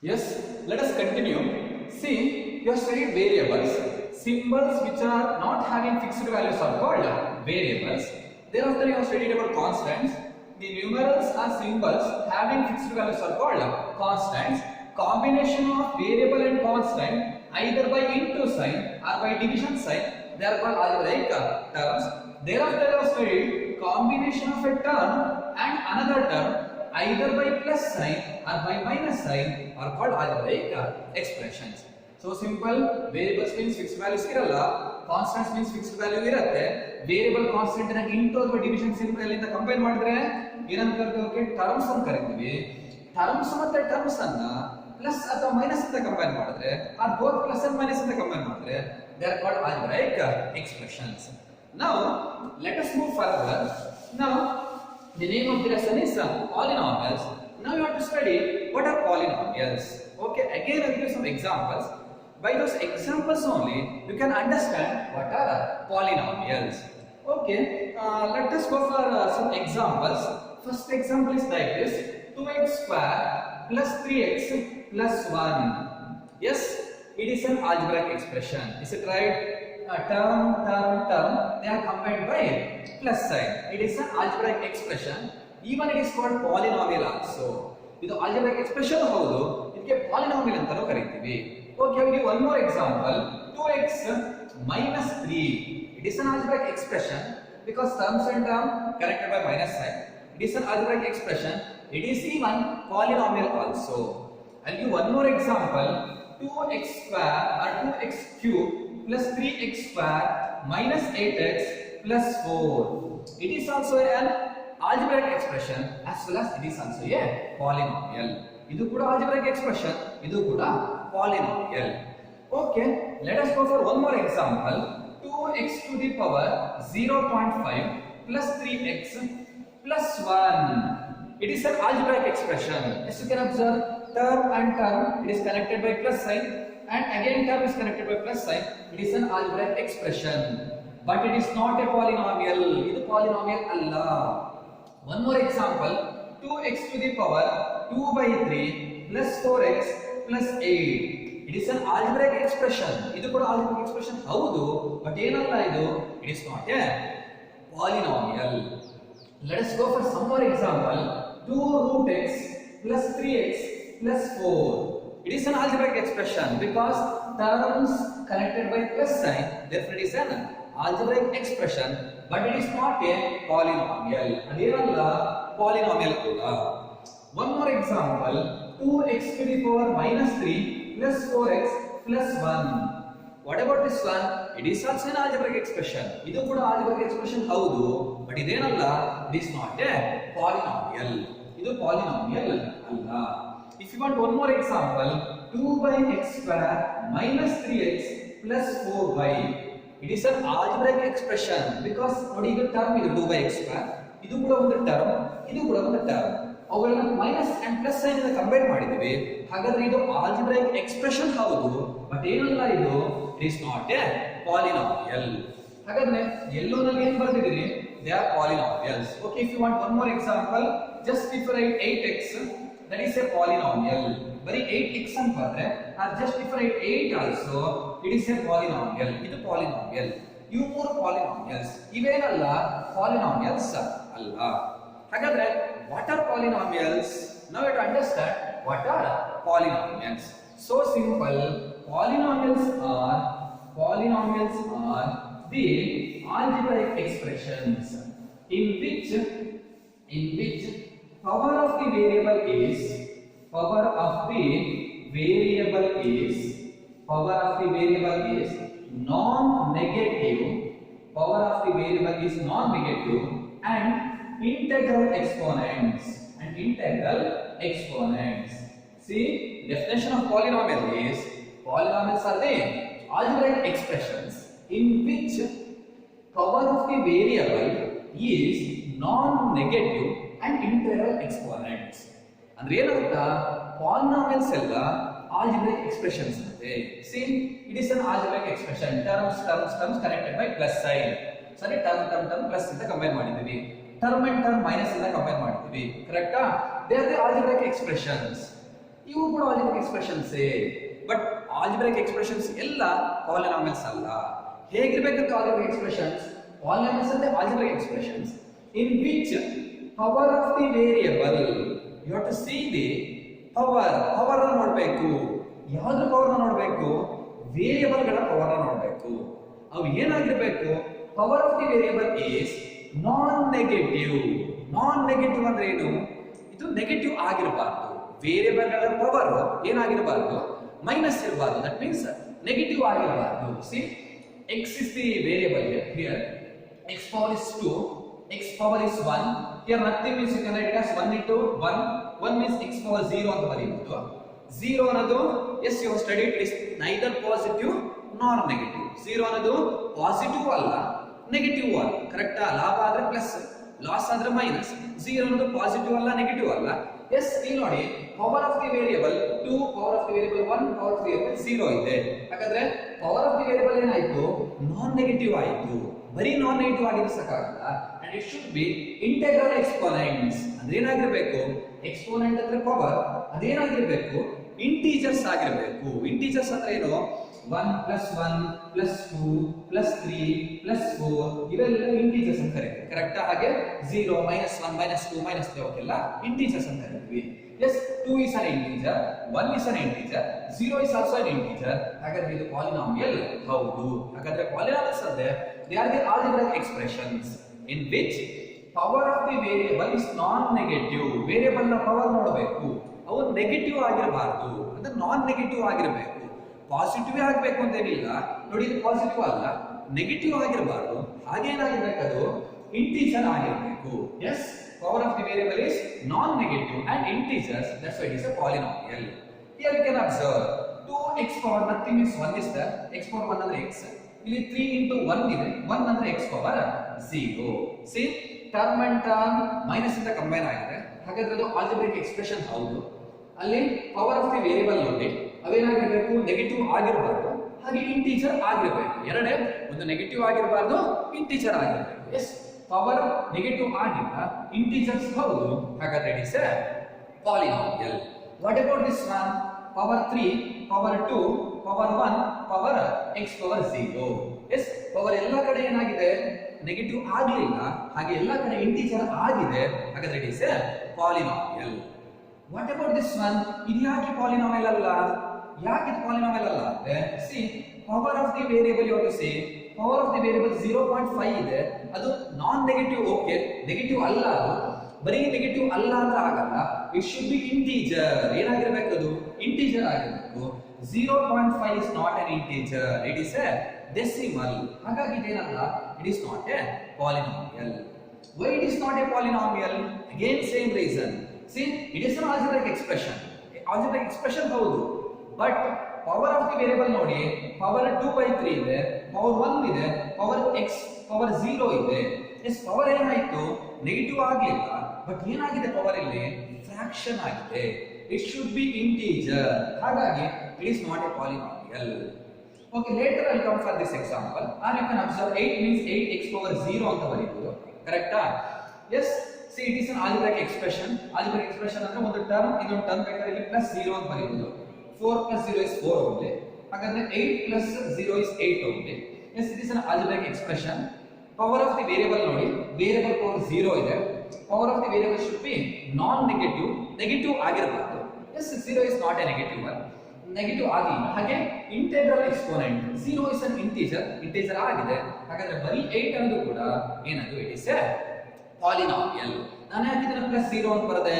Yes, let us continue. See, you have studied variables. Symbols which are not having fixed values are called variables. Thereafter, you have studied about constants. The numerals or symbols having fixed values are called constants. Combination of variable and constant either by into sign or by division sign, they are called algebraic terms. Thereafter, you have studied combination of a term and another term either by plus sign or by minus sign are called algebraic expressions. So simple, variables means fixed values iralla, constants means fixed value irutte, variable constant na into ಅಥವಾ division symbol ಇಂದ combine ಮಾಡಿದ್ರೆ ಏನಂತ ಕರೀತೀವಿ terms ಅಂತ ಕರೀತೀವಿ. terms ಮತ್ತೆ terms ಅನ್ನ plus ಅಥವಾ ಮೈನಸ್ ಅಂತ ಕಂಪೈನ್ ಮಾಡಿದ್ರೆ or both plus and minus ಅಂತ ಕಂಪೈನ್ ಮಾಡಿದ್ರೆ they are called algebraic expressions. Now let us move further. Now the name of the lesson is polynomials. Now you have to study what are polynomials. Okay, again I'll give some examples. By those examples only you can understand what are polynomials. Okay, let us go for some examples. First example is like this: 2x square plus 3x plus 1. Yes, it is an algebraic expression. Is it right? Term, they are combined by plus sign. It is an algebraic expression. Even it is called polynomial also. This algebraic expression houdu, idke polynomial antanu kareeತೀವಿ. Okay, I will give one more example. 2x minus 3. It is an algebraic expression because terms and term connected by minus sign. It is an algebraic expression. It is even polynomial also. I will give one more example. 2x square or 2x cube plus 3x square minus 8x plus 4. It is also an algebraic expression as well as it is also a polynomial. Idu kuda algebraic expression, idu kuda polynomial. Okay, let us go for one more example. 2x to the power 0.5 plus 3x plus 1. It is an algebraic expression. As you can observe, term and term it is connected by plus sign, and again term is connected by plus sign. It is an algebraic expression, but it is not a polynomial. Idu polynomial alla. One more example: 2x to the power 2 by 3 plus 4x plus 8. It is an algebraic expression. Idu kuda algebraic expression haudu, but ಏನಲ್ಲ ಇದು, it is not a polynomial. Let us go for some more example. 2 root x plus 3x plus 4. It is an algebraic expression because terms connected by plus sign, therefore it is an algebraic expression, but it is not a polynomial. Adenalla polynomial kuda. One more example: 2x to the power minus 3 plus 4x plus 1. What about this one? It is also an algebraic expression. Idu kuda algebraic expression haudu, but idenalla, it is not a polynomial. Idu polynomial alla. If you want one more example: 2 by x square minus 3x plus 4y. It is an algebraic expression because nodi idu term idu 2 by x square. Idu kuda ಒಂದು term, idu kuda ಒಂದು term. ಅವುಗಳನ್ನು minus and plus sign ಇಂದ compare ಮಾಡಿದ್ವಿ. ಹಾಗಾದ್ರೆ ಇದು algebraic expression ಹೌದು, but ಏನಲ್ಲ ಇದು, it is not a polynomial. ಹಾಗಾದ್ರೆ ಎಲ್ಲೋ ನಲ್ಲಿ ಏನು ಬರ್ತಿದ್ದೀರಿ, they are polynomials. Okay, if you want one more example, just if write 8x, that is a polynomial. ಬರೀ 8x ಅಂತ ಬಂದ್ರೆ or just if write 8 also, it is a polynomial. ಇದು polynomial. ಇವು ಮೂರು ಪಾಲಿನಾಮಿಯಲ್ಸ್. ಇವೇನಲ್ಲ ಪಾಲಿನಾಮಿಯಲ್ಸ್ ಅಲ್ಲ. ಹಾಗಾದ್ರೆ what are polynomials? Now you have to understand what are polynomials. So simple. Polynomials are the algebraic expressions in which power of the variable is non-negative. Power of the variable is non-negative and integral exponents. See, definition of polynomial is, polynomials are the algebraic expressions in which power of the variable is non-negative and integral exponents. ಅಂದ್ರೆ ಏನಂತ, polynomials ಎಲ್ಲ algebraic expressions ಅಂತೆ. See, it is an algebraic expression. terms connected by plus sign. ಸರಿ, term plus ಇಂದ compare ಮಾಡಿದ್ವಿ. term and term minus ಇಂದ compare ಮಾಡ್ತೀವಿ, ಕರೆಕ್ಟಾ? They are the algebraic expressions. ಇವು ಕೂಡ algebraic expressions. But algebraic expressions ಎಲ್ಲ ಪಾಲಿನಾಮಿಯಲ್ಸ್ ಅಲ್ಲ. ಹೇಗಿರಬೇಕಂತ ಆಲ್ಜಿಬ್ರಿಕ್ ಎಕ್ಸ್ಪ್ರೆಷನ್ಸ್? ಪಾಲಿನಾಮಿಯಲ್ಸ್ ಅಂದ್ರೆ algebraic expressions in which power of the variable, you have to see the power ಅನ್ನು ನೋಡಬೇಕು. ಯಾವ್ದ್ರ ಪವರ್ ನೋಡಬೇಕು? ವೇರಿಯಬಲ್ ಗಳ ಪವರ್ ನೋಡಬೇಕು. ಅವು ಏನಾಗಿರಬೇಕು? Power of the variable is non negative. Non negative ಅಂದ್ರೆ ಏನು? ಇದು ನೆಗೆಟಿವ್ ಆಗಿರಬಾರ್ದು. ವೇರಿಯಬಲ್ ಗಳ ಪವರ್ ಏನಾಗಿರಬಾರ್ದು? ಮೈನಸ್ ಇರಬಾರ್ದು. ದಟ್ ಮೀನ್ಸ್ ನೆಗೆಟಿವ್ ಆಗಿರಬಾರ್ದು. See, x is the variable here. X power is 2, x power is 1. Here nothing means you can write as 1 into 1. 1 means x power 0 ಅಂತ ಬರೆಯಬಹುದು. 0 ಅನ್ನೋದು, yes, you have studied, it is neither positive nor negative. 0 ಅನ್ನೋದು positive ಅಲ್ಲ, negative ಅಲ್ಲ. ಕರೆಕ್ಟಾ? ಲಾಭ ಆದ್ರೆ plus, loss ಆದ್ರೆ ಮೈನಸ್. 0 ಅನ್ನೋದು ಪಾಸಿಟಿವ್ ಅಲ್ಲ, ನೆಗೆಟಿವ್ ಅಲ್ಲ. ಎಸ್, ಇಲ್ಲಿ ನೋಡಿ, power of the variable 2, power of the variable 1, power of the variable 0 ಇದೆ. ಹಾಗಾದ್ರೆ ಪವರ್ ಆಫ್ ದಿ ವೇರಿಯಬಲ್ ಏನಾಯ್ತು? ನಾನ್ ನೆಗೆಟಿವ್ ಆಯಿತು. ಬರೀ ನಾನ್ ನೆಗೆಟಿವ್ ಆಗಿದ್ರೆ ಸಾಕಾಗಲ್ಲ. And it should B integral exponents. ಅಂದ್ರೆ ಏನಾಗಿರಬೇಕು? ಎಕ್ಸ್ಪೋನೆಂಟ್ ಅಂದ್ರೆ ಪವರ್, ಅದೇನಾಗಿರಬೇಕು? ಇಂಟೀಜರ್ಸ್ ಆಗಿರಬೇಕು. ಇಂಟೀಜರ್ಸ್ ಅಂದ್ರೆ ಏನು? 1 + 1 + 2 + 3 + 4 ಇವೆಲ್ಲ ಇಂಟೀಜರ್ಸ್ ಅಂತ ಕರೀತೀವಿ. ಕರೆಕ್ಟಾ? ಹಾಗೆ 0 - 1 - 2 - 3 ಅವಕ್ಕೆಲ್ಲ ಇಂಟೀಜರ್ಸ್ ಅಂತ ಕರೀತೀವಿ. Yes, 2 is an integer, 1 is an integer, 0 is also an integer. ಹಾಗಾದ್ರೆ ಇದು ಪಾಲಿನಾಮಿಯಲ್ ಹೌದು. ಹಾಗಾದ್ರೆ ಪಾಲಿನಾಮಿಯಲ್ಸ್ ಅಂದ್ರೆ they are the algebraic expressions in which power of the variable is non-negative. Variable ನ ಪವರ್ ನೋಡಬೇಕು, ಅವು ನೆಗೆಟಿವ್ ಆಗಿರಬಾರದು, ಅಂದ್ರೆ ನಾನ್ ನೆಗೆಟಿವ್ ಆಗಿರಬೇಕು. ಪಾಸಿಟಿವ್ ಆಗಬೇಕು ಅಂತೇನಿಲ್ಲ. ನೋಡಿ, ಇದು ಪಾಸಿಟಿವ್ ಅಲ್ಲ, ನೆಗೆಟಿವ್ ಆಗಿರಬಾರದು. ಹಾಗೇನಾಗಿರ್ಬೇಕು? ಅದು ಇಂಟೀಜರ್ ಆಗಿರಬೇಕು. Yes, power of the variable is non-negative and integers. That's why it is a polynomial. Here you can observe 2x power nothing is 1 is there. X power 1 ಅಂದ್ರೆ x. ಇಲ್ಲಿ 3 into 1 ಇದೆ. 1 ಅಂದ್ರೆ x power 0. See, term and term minus ಇಂದ combine ಆಗಿದೆ. ಹಾಗಾದ್ರೆ ಅದು algebraic expression ಹೌದು. ಅಲ್ಲಿ ಪವರ್ ಆಫ್ ದಿ ವೇರಿಯಬಲ್ ನೋಡಿ, ಅವೇನಾಗಿರಬೇಕು? ನೆಗೆಟಿವ್ ಆಗಿರಬಾರ್ದು, ಹಾಗೆ ಇಂಟೀಜರ್ ಆಗಿರಬೇಕು. ಎರಡೇ, ಒಂದು ನೆಗೆಟಿವ್ ಆಗಿರಬಾರ್ದು, ಇಂಟೀಜರ್ ಆಗಿರಬೇಕು. ಎಸ್, ಪವರ್ ನೆಗೆಟಿವ್ ಆಗಿಲ್ಲ, ಇಂಟೀಜರ್ಸ್ ಹೌದು. ಹಾಗಾದ್ರೆ it is a polynomial. What about this one? Power 3, power 2, power 1, power x power 0. Yes, power ಎಲ್ಲ ಕಡೆ ಏನಾಗಿದೆ? ನೆಗೆಟಿವ್ ಆಗಲಿಲ್ಲ, ಹಾಗೆ ಎಲ್ಲ ಕಡೆ ಇಂಟೀಜರ್ ಆಗಿದೆ. ಹಾಗಾದ್ರೆ it is a polynomial. What about this one? ಇದು ಯಾಕೆ ಪಾಲಿನಾಮಿಯಲ್ ಅಲ್ಲ? ಯಾಕೆ ಇದು ಪಾಲಿನಾಮಿಯಲ್ ಅಲ್ಲ ಅಂದ್ರೆ, see, power of the variable you have to say power of the variable 0.5 ಇದೆ. ಅದು ನಾನ್ ನೆಗೆಟಿವ್. ಓಕೆ, ನೆಗೆಟಿವ್ ಅಲ್ಲ, ಅದು ಬರೀ ನೆಗೆಟಿವ್ ಅಲ್ಲ ಅಂದ್ರೆ ಆಗಲ್ಲ. It should be integer. ಏನಾಗಿರ್ಬೇಕು? ಅದು ಇಂಟೀಜರ್ ಆಗಿರಬೇಕು. 0.5 is not an integer, it is a decimal. ಹಾಗಾಗಿ ಇದೇನಲ್ಲ, it is not a polynomial. Why it is not a polynomial? Again same reason. See, it is an algebraic expression. Algebraic expression ಹೌದು, but power of the variable ನೋಡಿ, power 2/3 ಇದೆ, power 1 ಇದೆ, power x power 0 ಇದೆ. Yes, power ಏನಾಯ್ತು? Negative ಆಗಲಿಲ್ಲ, but ಏನಾಗಿದೆ? Power ಇಲ್ಲಿ fraction ಆಗಿದೆ. It should be integer. ಹಾಗಾಗಿ it is not a polynomial. Okay, later I come for this example. Or you can observe 8 means 8x power 0 ಅಂತ ಬರೀಬಹುದು. ಕರೆಕ್ಟಾ? Yes, see, it is an algebraic expression. Algebraic expression ಅಂದ್ರೆ ಒಂದು term ಇನ್ನೊಂದು term ಬೇಕಾದ್ರೆ ಇಲ್ಲಿ +0 ಅಂತ ಬರೀಬಹುದು. 4 + 0 is 4 only. ಹಾಗಾದ್ರೆ 8 + 0 is 8 only. Yes, it is an algebraic expression. Power of the variable ನೋಡಿ, variable power 0 ಇದೆ. Power of the variable should be non-negative, negative ಆಗಿರಬಾರದು. Yes, 0 is not a negative one. Negative ಆಗಿಲ್ಲ. ಹಾಗೆ integral exponent 0 is an integer, integer ಆಗಿದೆ. ಹಾಗಾದ್ರೆ ಬರೀ 8 ಅನ್ನೋದು ಕೂಡ ಏನದು? It is a polynomial. ನಾನು ಯಾಕೆ ಇದನ್ನ +0 ಅಂತ ಬರೆದೆ?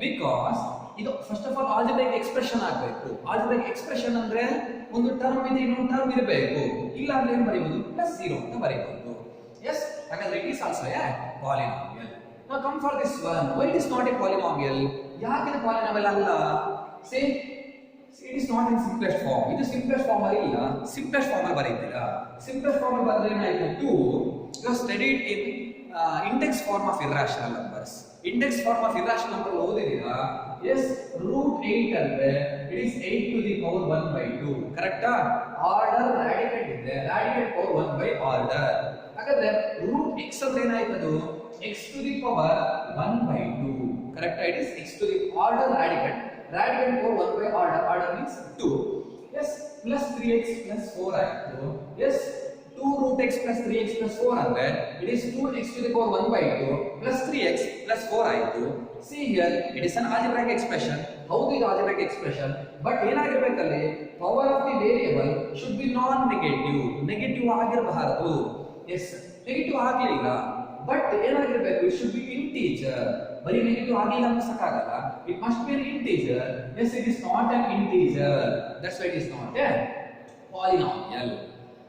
ಬಿಕಾಸ್ ಇದು first of all algebraic expression ಆಗಬೇಕು. ಆಲ್ಜಿಬ್ರೈಕ್ ಎಕ್ಸ್ಪ್ರೆಷನ್ ಅಂದ್ರೆ ಒಂದು ಟರ್ಮ್ ಇದೆ, ಇನ್ನೊಂದು ಟರ್ಮ್ ಇರಬೇಕು. ಇಲ್ಲ ಅಂದ್ರೆ ಏನು ಬರೆಯಬಹುದು? +0 ಅಂತ ಬರೆಯಬಹುದು. ಎಸ್, ಹಾಗಾದ್ರೆ it is also a polynomial. Now come for this one. Why it is not a polynomial? ಯಾಕೆ ಇದು ಪಾಲಿನಾಮಿಯಲ್ ಅಲ್ಲ? Say, it is not in simplest form. ಇದು ಸಿಂಪ್ಲೆಸ್ಟ್ ಫಾರ್ಮ್ ಅಲ್ಲಿ ಇಲ್ಲ, ಸಿಂಪ್ಲೆಸ್ಟ್ ಫಾರ್ಮ್ ಅಲ್ಲಿ ಬರೀತೀರಾ. ಸಿಂಪ್ಲೆಸ್ಟ್ ಫಾರ್ಮ್ ಅಲ್ಲಿ ಬರೆದ್ರೆ ಏನಾಯ್ತು? 2 you are studied in index form of irrational numbers. Index form of irrational number ಓದಿದೀರಾ? ಎಸ್, √8 ಅಂದ್ರೆ it is 8 to the power 1/2. ಕರೆಕ್ಟಾ? ಆರ್ಡರ್ ರಾಡಿಕೇಟ್ ಇದೆ, ರಾಡಿಕೇಟ್ ಪವರ್ 1 ಆರ್ಡರ್. ಹಾಗಾದ್ರೆ √x ಅಂದ್ರೆ ಏನಾಯ್ತದು? x to the power 1/2. ಕರೆಕ್ಟಾ? ಇಟ್ ಇಸ್ x to the order radicate. radical power 1 by order. Order means 2. Yes, plus 3x plus 4 ಆಯಿತು. Yes, 2 root x plus 3x plus 4 ಅಂದ್ರೆ it is 2x to the power 1 by 2 plus 3x plus 4 ಆಯಿತು. See here, it is an algebraic expression. ಹೌದು ಇದು algebraic expression, but ಏನಾಗಿರಬೇಕಲ್ಲಿ power of the variable should be non-negative. Negative ಆಗಿರಬಾರದು. Yes, negative ಆಗಲಿಲ್ಲ, but ಏನಾಗಿರಬೇಕು it should be integer. ಬರೀ negative ಆಗಿಲ್ಲ ಅಂತ ಸಾಕಾಗಲ್ಲ, it must be an integer. Yes, it is not an integer, that's why it is not a polynomial.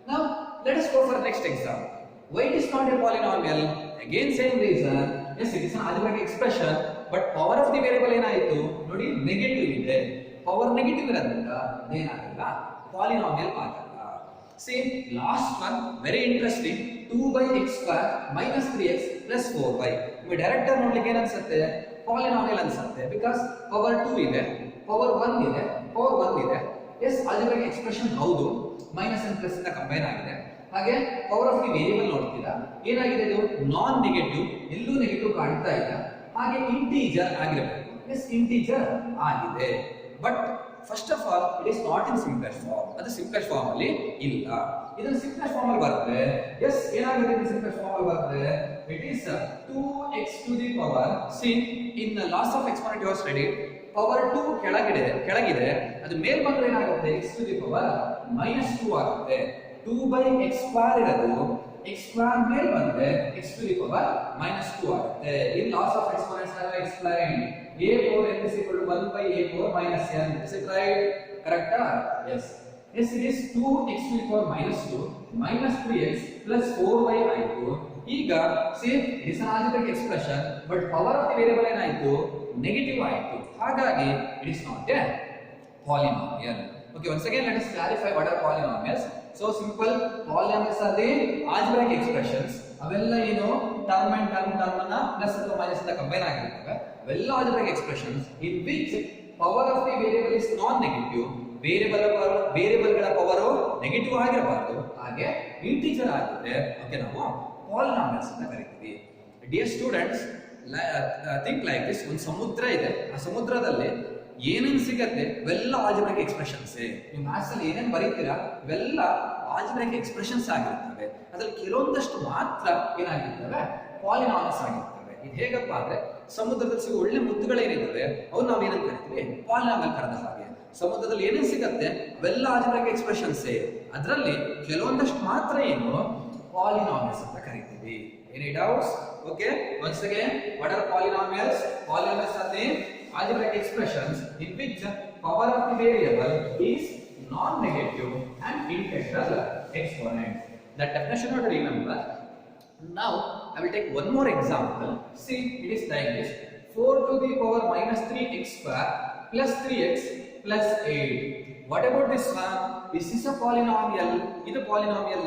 Now let us go for the next example. Why it is not a polynomial? Again same reason. Yes, it is an algebraic expression, but power of the variable ಏನಾಯಿತು ನೋಡಿ negative ಇದೆ. Power negative ಇರೋದ್ರಿಂದ ಅದೇನಾಗಲ್ಲ polynomial ಆಗಲ್ಲ. See, last one very interesting. 2 by x square minus 3x plus 4y. ನಿಮಗೆ direct ಆಗಿ ನೋಡ್ಲಿಕ್ಕೆ ಏನು ಅನ್ಸುತ್ತೆ ಪಾಲಿನಾಮಿಯಲ್ ಅನ್ಸುತ್ತೆ, ಬಿಕಾಸ್ ಪವರ್ 2 ಇದೆ, ಪವರ್ 1 ಇದೆ, ಪವರ್ 1 ಇದೆ. ಎಸ್, ಆಲ್ಜಿಬ್ರಾಯಿಕ್ ಎಕ್ಸ್ಪ್ರೆಷನ್ ಹೌದು, ಮೈನಸ್ ಅಂಡ್ ಪ್ಲಸ್ ಇಂದ ಕಂಬೈನ್ ಆಗಿದೆ. ಹಾಗೆ ಪವರ್ ಆಫ್ ದಿ ವೇರಿಯಬಲ್ ನೋಡ್ತೀರಾ ಏನಾಗಿದೆ, ಇದು ನಾನ್ ನೆಗೆಟಿವ್, ಎಲ್ಲೂ ನೆಗೆಟಿವ್ ಕಾಣ್ತಾ ಇಲ್ಲ. ಹಾಗೆ ಇಂಟೀಜರ್ ಆಗಿರಬೇಕು. ಎಸ್, ಇಂಟೀಜರ್ ಆಗಿದೆ, but first of all it is not in simplest form. ಅದು ಸಿಂಪ್ಲೆಸ್ಟ್ ಫಾರ್ಮ್ ಅಲ್ಲಿ ಇಲ್ಲ. ಇದನ್ನು ಸಿಂಪ್ಲೆಸ್ಟ್ ಫಾರ್ಮ್ ಅಲ್ಲಿ ಬರ್ತದೆ. ಎಸ್, ಏನಾಗುತ್ತೆ ಇದು ಸಿಂಪ್ಲೆಸ್ಟ್ ಫಾರ್ಮ್ ಅಲ್ಲಿ ಬರ್ತದೆ, it is 2x to the power. See, in the loss of exponent you have studied, power 2 ಕೆಳಗಿದೆ, ಅದು ಮೇಲ್ ಬಂದ್ರೆ ಏನಾಗುತ್ತೆ x to the power -2 ಆಗುತ್ತೆ. 2 by x square ಇರೋದು x square ಮೇಲ್ ಬಂದ್ರೆ x to the power -2 ಆಗುತ್ತೆ. In loss of exponents I have explained a power n is equal to 1 by a power minus n. Is it right? Correct? Yes. Yes, it is 2x to the power -2 minus 3x plus 4y ಆಯಿತು. ಈಗ see, it is an algebraic expression, but power of the variable ಏನಾಯಿತು negative ಆಯಿತು. ಹಾಗಾಗಿ it is not a polynomial. Okay, once again let us clarify what are polynomials. So simple, polynomials are the algebraic expressions. ಅವೆಲ್ಲ ಏನು term and term ಅನ್ನ plus ಅಥವಾ minus ಇಂದ combine ಆಗಿರ್ತವೆ. ಅವೆಲ್ಲ algebraic expressions in which power of the variable is non negative. ವೇರಿಯಬಲ್ಗಳ power negative ಆಗಿರಬಾರದು, ಹಾಗೆ ಇಂಟಿಜರ್ ಆಗಿದ್ರೆ ಓಕೆ ನಾವು ಪಾಲಿನಾಮಿಯಲ್ಸ್ ಅಂತ ಕರಿತೀವಿ. Dear students, think like this. ಒಂದು ಸಮುದ್ರ ಇದೆ, ಆ ಸಮುದ್ರದಲ್ಲಿ ಏನೇನು ಸಿಗತ್ತೆ ಇವೆಲ್ಲ ಆಲ್ಜಿಬ್ರಾಯಿಕ್ ಎಕ್ಸ್ಪ್ರೆಷನ್ಸ್. ನೀವು ಮ್ಯಾಥ್ಸ್ ಅಲ್ಲಿ ಏನೇನು ಬರೀತೀರಾ ಇವೆಲ್ಲ ಆಲ್ಜಿಬ್ರಾಯಿಕ್ ಎಕ್ಸ್ಪ್ರೆಷನ್ಸ್ ಆಗಿರ್ತವೆ. ಅದ್ರಲ್ಲಿ ಕೆಲವೊಂದಷ್ಟು ಮಾತ್ರ ಏನಾಗಿರ್ತವೆ ಪಾಲಿನಾಮಿಯಲ್ಸ್ ಆಗಿರ್ತವೆ. ಇದು ಹೇಗಪ್ಪ ಅಂದ್ರೆ ಸಮುದ್ರದಲ್ಲಿ ಸಿಗೋ ಒಳ್ಳೆ ಮುತ್ತುಗಳೇನಿದ್ದಾವೆ ಅವು ನಾವು ಏನಂತ ಕರಿತೀವಿ ಪಾಲಿನಾಮಿಯಲ್ ಕರೆದ ಹಾಗೆ. ಸಮುದ್ರದಲ್ಲಿ ಏನೇನು ಸಿಗತ್ತೆ ಅವೆಲ್ಲ ಆಲ್ಜಿಬ್ರಾಯಿಕ್ ಎಕ್ಸ್ಪ್ರೆಷನ್ಸ್, ಅದರಲ್ಲಿ ಕೆಲವೊಂದಷ್ಟು ಮಾತ್ರ ಏನು ಪಾಲಿನಾಮಿಯಲ್ಸ್ ಅಂತ ಕರಿತೀವಿ. Any doubts? Okay, once again, what are polynomials? Polynomials are the algebraic expressions in which power of the variable is non-negative and integral exponent. That definition you have to remember. Now I will take one more example. See, it is like this: 4 to the power minus 3x square plus 3x plus 8. What about this one? This is a polynomial. Is a polynomial?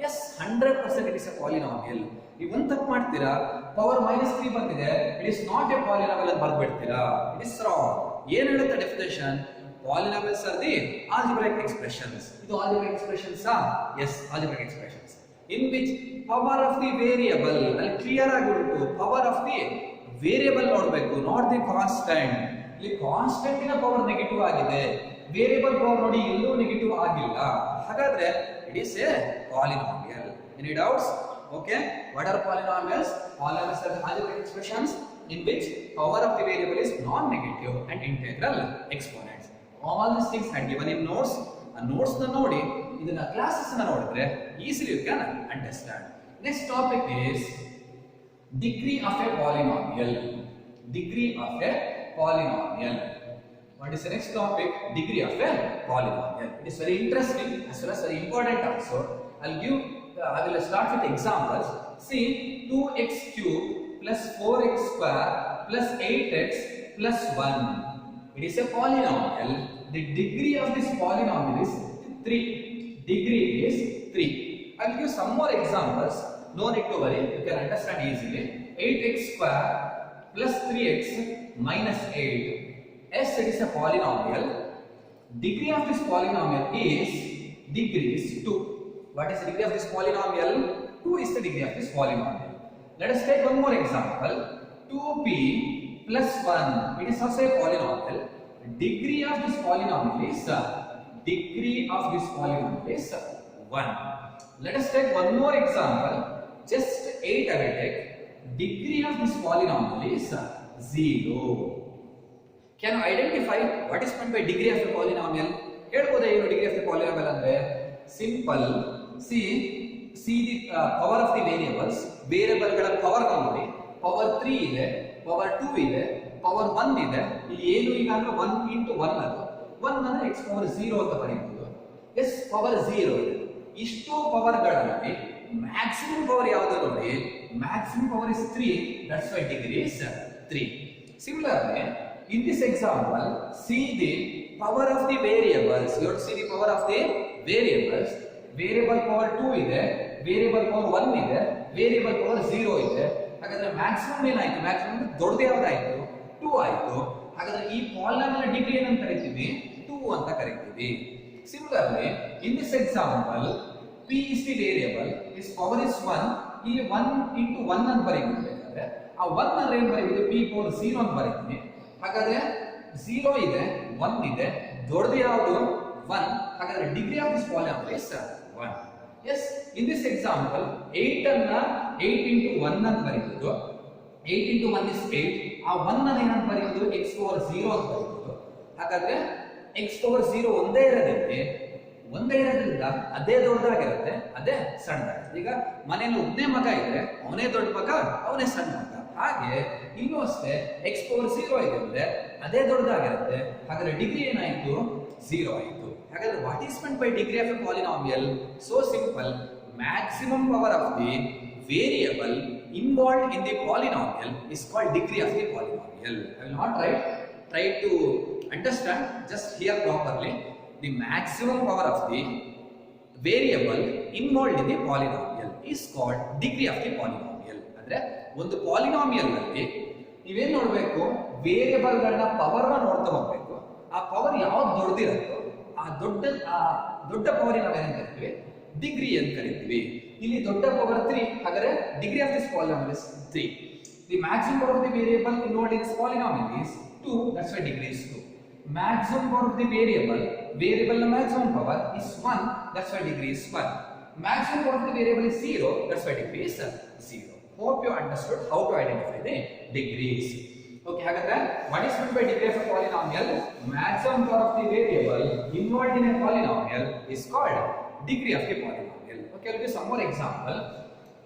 Yes, 100% it is a polynomial. ನೀವು ಒಂದು ತಪ್ಪು ಮಾಡ್ತೀರಾ, power -3 ಬಂದಿದೆ, it is not a polynomial ಅಂತ ಬರ್ಬಿಡ್ತೀರಾ. It is wrong. ಏನು ಹೇಳುತ್ತೆ definition? Polynomials are the algebraic expressions. ಇದು algebraic expressions yes, algebraic expressions in which power of the variable, ಅಲ್ಲಿ ಕ್ಲಿಯರ್ ಆಗಿ ಉಂಟು ಪವರ್ ಆಫ್ ದಿ ವೇರಿಯಬಲ್ ನೋಡಬೇಕು, ನಾಟ್ ದಿ ಕಾನ್ಸ್ಟೆಂಟ್. ಇಲ್ಲಿ ಕಾನ್ಸ್ಟೆಂಟ್ ನ ಪವರ್ ನೆಗೆಟಿವ್ ಆಗಿದೆ, ವೇರಿಯಬಲ್ ಪವರ್ ನೋಡಿ ಎಲ್ಲೂ ನೆಗೆಟಿವ್ ಆಗಿಲ್ಲ. ಹಾಗಾದ್ರೆ it is a polynomial. Any doubts? Okay, what are polynomials? Polynomials are algebraic expressions in which power of the variable is non-negative and integral exponents. All these things are given in notes. A notes na nodi, idana classes na nodidre easily you can understand. Next topic is degree of a polynomial. Degree of a polynomial. What is the next topic? Degree of a polynomial. It is very interesting as well as very important also. I will start with examples. See, 2x cube plus 4x square plus 8x plus 1. It is a polynomial. The degree of this polynomial is 3. Degree is 3. I will give some more examples. No need to worry, you can understand easily. 8x square plus 3x minus 8. Yes, it is a polynomial. Degree of this polynomial is degree is 2. What is the degree of this polynomial? 2 is the degree of this polynomial. Let us take one more example. 2p plus 1. It is also a polynomial. degree of this polynomial is 1. Let us take one more example. Just 8 I will take. Degree of this polynomial is 0. Can you identify what is meant by degree of the polynomial? ಹೇಳ್ಬೋದಾ ಏನು degree of the polynomial ಅಂದ್ರೆ? Simple. See the power of the variables. ವೇರಿಯಬಲ್ಗಳ power ನೋಡಿ. Power 3 ಇದೆ, power 2 ಇದೆ, power 1 ಇದೆ. ಇಲ್ಲಿ ಏನು ಈಗ ಅಂದ್ರೆ 1 into 1 ಅದು. 1 ಅಂದ್ರೆ x ಪವರ್ 0 ಅಂತ ಬರೀಬಹುದು. s ಪವರ್ 0 ಇದೆ. ಇಷ್ಟು ಪವರ್ಗಳಲ್ಲಿ maximum power ಯಾವುದು ನೋಡಿ? Maximum power is 3. That's why degree is 3. Similarly, in this example, see the power of the variables. You have to see the power of the variables. Variable power 2 ಇದೆ, variable power 1 ಇದೆ, variable power 0 ಇದೆ. ಹಾಗಾದ್ರೆ maximum ಏನಾಯ್ತು? maximum ದೊಡ್ಡದು ಯಾವ್ದಾಯ್ತು? 2 ಆಯ್ತು. ಹಾಗಾದ್ರೆ ಈ polynomial degree ಏನಂತ ಕರೀತೀವಿ? 2 ಅಂತ ಕರೀತೀವಿ. Similarly, in this example, p is the variable, its power is 1. ಇಲ್ಲಿ 1 into 1 ಅಂತ ಬರೀಬೇಕಾದ್ರೆ ಆ 1 ಅಂದ್ರೆ ಏನು ಬರೀಬಹುದು? p power 0 ಅಂತ ಬರೀತೀನಿ. ಹಾಗಾದ್ರೆ 0 ಇದೆ, 1 ಇದೆ, ದೊಡ್ಡದು ಯಾವುದು? 1. ಹಾಗಾದ್ರೆ degree of this polynomial is 1. Yes, in this example 8 ಅನ್ನ 8 into 1 ಅಂತ ಬರೀಬಹುದು. 8 into 1 is 8. ಆ 1 ಅನ್ನ ಏನಂತ ಬರೀಬಹುದು? x power 0 ಅಂತ ಬರೀಬಹುದು. ಹಾಗಾದ್ರೆ x power 0 ಒಂದೇ ಇರೋದ್ರಿಂದ ಅದೇ ದೊಡ್ಡದಾಗಿರುತ್ತೆ, ಅದೇ ಸಣ್ಣದಾಗಿರುತ್ತೆ. ಈಗ ಮನೆಯಲ್ಲಿ ಒಬ್ಬನೇ ಮಗ ಇದ್ರೆ ಅವನೇ ದೊಡ್ಡ ಮಗ, ಅವನೇ ಸಣ್ಣ ಮಗ. ಹಾಗೆ ಇಲ್ಲೂ ಅಷ್ಟೇ x ಪವರ್ 0 ಇದೆ ಅಂದ್ರೆ ಅದೇ ದೊಡ್ಡದಾಗಿರುತ್ತೆ. ಹಾಗಾದ್ರೆ ಡಿಗ್ರಿ ಏನಾಯ್ತು? 0 ಆಯ್ತು. ಹಾಗಾದ್ರೆ what is meant by degree of a polynomial? So simple. Maximum power of the variable involved in the polynomial is called degree of the polynomial. I will not try to understand, just hear properly. The maximum power of the variable involved in the polynomial is called degree of the polynomial. ಅಂದ್ರೆ ಒಂದು polynomial ನಲ್ಲಿ ನೀವೇನ್ ನೋಡ್ಬೇಕು? Variable ಗಳನ್ನ power ನ ನೋಡ್ತಾ ಹೋಗ್ಬೇಕು. ಆ ಪವರ್ ಯಾವ್ದು ದೊಡ್ಡದಿರುತ್ತೋ ಆ ದೊಡ್ಡ ಪವರ್ ನಾವೇನ್ ಕರಿತೀವಿ? ಡಿಗ್ರಿ ಅಂತ ಕರಿತೀವಿ. ಇಲ್ಲಿ ದೊಡ್ಡ ಪವರ್ 3. ಹಾಗಾದ್ರೆ degree of this polynomial is 3. The maximum power of the variable involved in this polynomial is 2. That's why degree is 2. Maximum power of the variable maximum power is 1. That's why degree is 1. Maximum power of the variable is 0. That's why degree is 0. Hope you understood how to identify the degrees. Okay, hagadre what is meant by degree of a polynomial? Maximum power of the variable involved in a polynomial is called degree of the polynomial. Okay, I'll give some more example.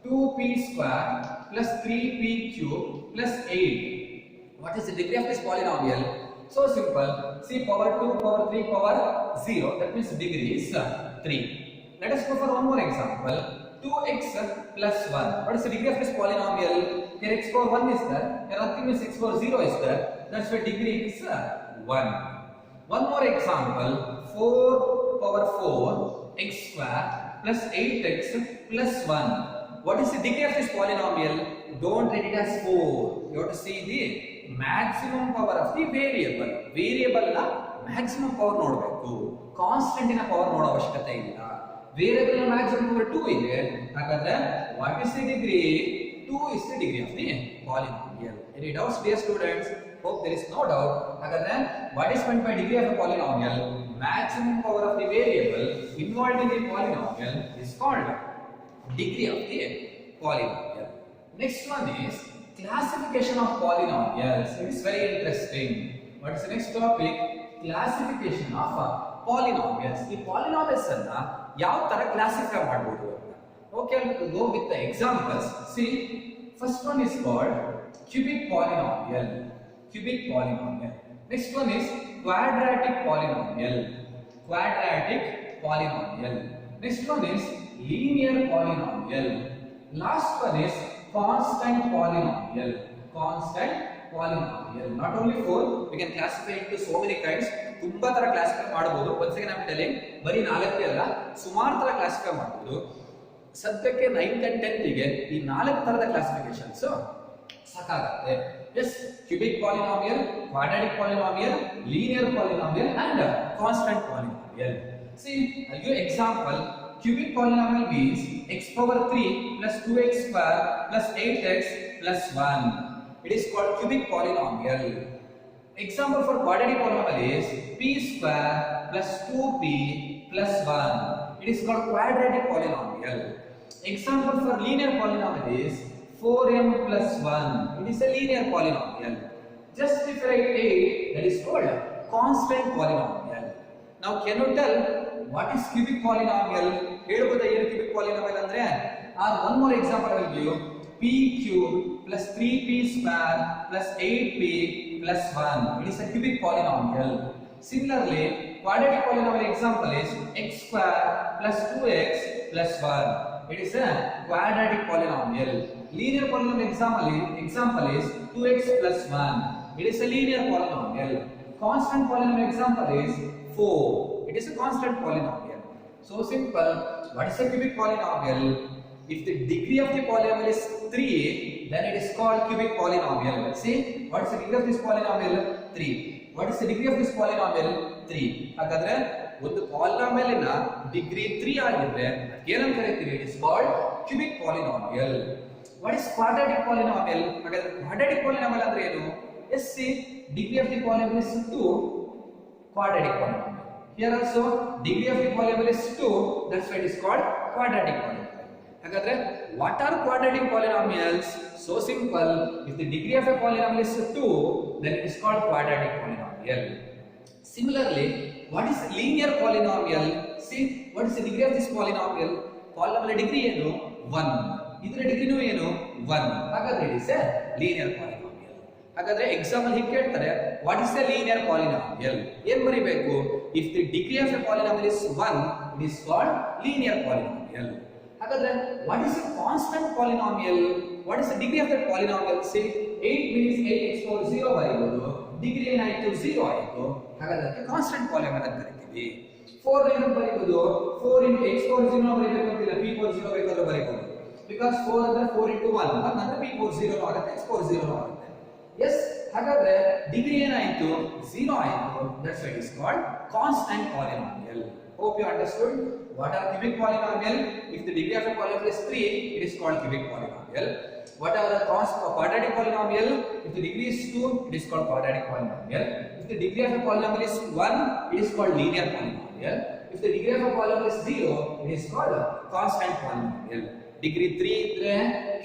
2p square plus 3p cube plus 8. What is the degree of this polynomial? So simple. See, power 2, power 3, power 0. That means degree is 3. Let us go for one more example. 2x plus 1. What is the degree of this polynomial? Here x power 1 is there. Here nothing means x power 0 is there. That's why degree is 1. One more example. 4 power 4 x square plus 8x plus 1. What is the degree of this polynomial? Don't write it as 4. You have to see the maximum power of the variable. Variable na maximum power ನೋಡಬೇಕು. Constant ನ power ನೋಡೋ ಅವಶ್ಯಕತೆ ಇಲ್ಲ. Variable ನ maximum power 2 ಇದೆ. ಹಾಗಾದ್ರೆ what is the degree? 2 is the degree of the polynomial. Any doubts, dear students? Hope there is no doubt. ಹಾಗಾದ್ರೆ what is meant by degree of a polynomial? Maximum power of the variable involved in the polynomial is called degree of the polynomial. Next one is classification of polynomials. It is very interesting. What is the next topic? Classification of polynomials. The polynomials ಅನ್ನ ಯಾವ ತರ classify ಮಾಡಬಹುದು ಅಂತ. Okay, we'll go with the examples. See, first one is called cubic polynomial. Cubic polynomial. Next one is quadratic polynomial. Quadratic polynomial. Next one is linear polynomial. Last one is constant polynomial. Constant polynomial. Not only 4, we can classify into so many kinds. ತುಂಬಾ ತರ classify ಮಾಡಬಹುದು. once again I'm telling, ಬರೀ 4 ಅಲ್ಲ, ಸುಮಾರು ತರ classify ಮಾಡಬಹುದು. ಸದ್ಯಕ್ಕೆ 9th and 10th ಗೆ ಈ 4 ತರದ ಕ್ಲಾಸಿಫಿಕೇಶನ್ಸ್ ಸಾಕಾಗುತ್ತೆ. Yes, cubic polynomial, quadratic polynomial, linear polynomial and constant polynomial. See, I'll give example. Cubic polynomial means x power 3 plus 2x square plus 8x plus 1. It is called cubic polynomial. Example for quadratic polynomial is p square plus 2p plus 1. It is called quadratic polynomial. Example for linear polynomial is 4m plus 1. It is a linear polynomial. Just if I write 8, that is called constant polynomial. Now can you tell what is cubic polynomial? Helboda ಏನು cubic polynomial ಅಂದ್ರೆ? Or one more example I will give you. P cube plus 3p square plus 8p plus 1. It is a cubic polynomial. Similarly, quadratic polynomial example is x square plus 2x plus 1. It is a quadratic polynomial. Linear polynomial example is 2x plus 1. It is a linear polynomial. Constant polynomial example is 4. It is a constant polynomial. So simple. What is a cubic polynomial? If the degree of the polynomial is 3, then it is called cubic polynomial. See, what is the degree of this polynomial? 3. What is the degree of this polynomial? 3. ಹಾಗಾದ್ರೆ ಒಂದು polynomial ನ degree 3 ಆಗಿದ್ರೆ ಏನಂತ ಕರೀತೀವಿ? It is called cubic polynomial. What is quadratic polynomial? ಹಾಗಾದ್ರೆ quadratic polynomial ಅಂದ್ರೆ ಏನು? Yes, see, degree of the polynomial is 2, quadratic polynomial. Here also degree of the polynomial is 2, that's why it is called quadratic polynomial. ಹಾಗಾದ್ರೆ what are quadratic polynomials? So simple. If the degree of a polynomial is 2, then it is called quadratic polynomial. Similarly, what is linear polynomial? See, what is the degree of this polynomial? Polynomial degree ಏನು? 1. ಇದರ ಡಿಗ್ರಿನೂ ಏನು? 1. ಹಾಗಾದ್ರೆ it is a linear polynomial. ಹಾಗಾದ್ರೆ example ಹೀಗೆ ಕೇಳ್ತಾರೆ, what is a linear polynomial? ಏನು ಬರಿಬೇಕು? If the degree of a polynomial is 1, it is called linear polynomial. ಹಾಗಾದ್ರೆ what is a constant polynomial? What is the degree of that polynomial? Say 8 means 8x power 0 ಬರೆಯಬಹುದು. Degree ಏನಾಯಿತು? 0 ಆಯಿತು. ಹಾಗಾದ್ರೆ constant polynomial ಅಂತ ಕರೀತೀವಿ. 4 ಏನು ಬರೆಯಬಹುದು? 4 into x power 0 ಬರೆಯಬೇಕು ಅಂತಿಲ್ಲ, p power 0 ಬೇಕಾದ್ರೆ ಬರೆಯಬಹುದು. Because 4 ಅಂದ್ರೆ 4 into 1 ಅಂದ್ರೆ p power 0 ಆಗುತ್ತೆ, x power 0 ಆಗುತ್ತೆ. Yes, ಹಾಗಾದ್ರೆ ಡಿಗ್ರಿ ಏನಾಯಿತು? 0 ಆಯಿತು. That's why it is called constant polynomial. Hope you understood. What are cubic polynomial? If the degree of a polynomial is 3, it is called cubic polynomial. What are the quadratic polynomial? If the degree is 2, it is called quadratic polynomial. If the degree of a polynomial is 1, it is called linear polynomial. If the degree of a polynomial is 0, it is called constant polynomial. Degree 3 ಇದ್ರೆ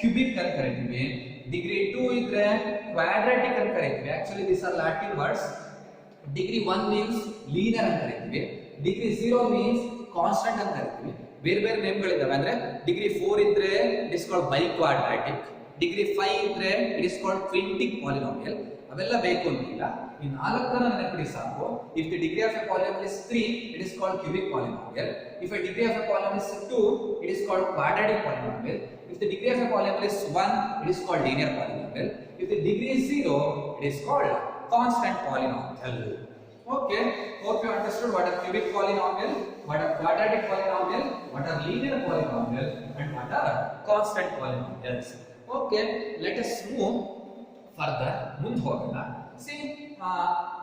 cubic ಅಂತ ಕರೀತೀವಿ. Degree 2 ಇದ್ರೆ quadratic ಅಂತ ಕರೀತೀವಿ. Actually these are Latin words. Degree 1 means linear ಅಂತ ಕರೀತೀವಿ. Degree 0 means constant ಅಂತ ಕರೀತೀವಿ. ಬೇರೆ ಬೇರೆ ನೇಮ್ಗಳಿದಾವೆ. ಅಂದ್ರೆ ಡಿಗ್ರಿ 4 ಇದ್ರೆ ಇಟ್ ಇಸ್ ಕಾಲ್ಡ್ ಬೈಕ್ವಾಡ್ರಾಟಿಕ್, ಡಿಗ್ರಿ 5 ಇದ್ರೆ ಇಟ್ ಇಸ್ ಕಾಲ್ಡ್ ಕ್ವಿಂಟಿಕ್ ಪಾಲಿನಾಮಿಯಲ್. ಅವೆಲ್ಲ ಬೇಕು ಅಂತಿಲ್ಲ, ಈ ನಾಲ್ಕನ್ನ ನೆನಪಿಡಿ ಸಾಕು. If the decree of A polynomial is 3, it is called cubic polynomial. If A degree of A polynomial is 2, it is called quadratic polynomial. If the decree of A polynomial is 1, it is called linear polynomial. If the decree is 0, it is called constant polynomial. Okay, hope you understood what are cubic polynomial, what are quadratic polynomial, what are linear polynomial, and what are constant polynomials. Okay, let us move further. ಮುಂದೆ ಹೋಗೋಣ. See,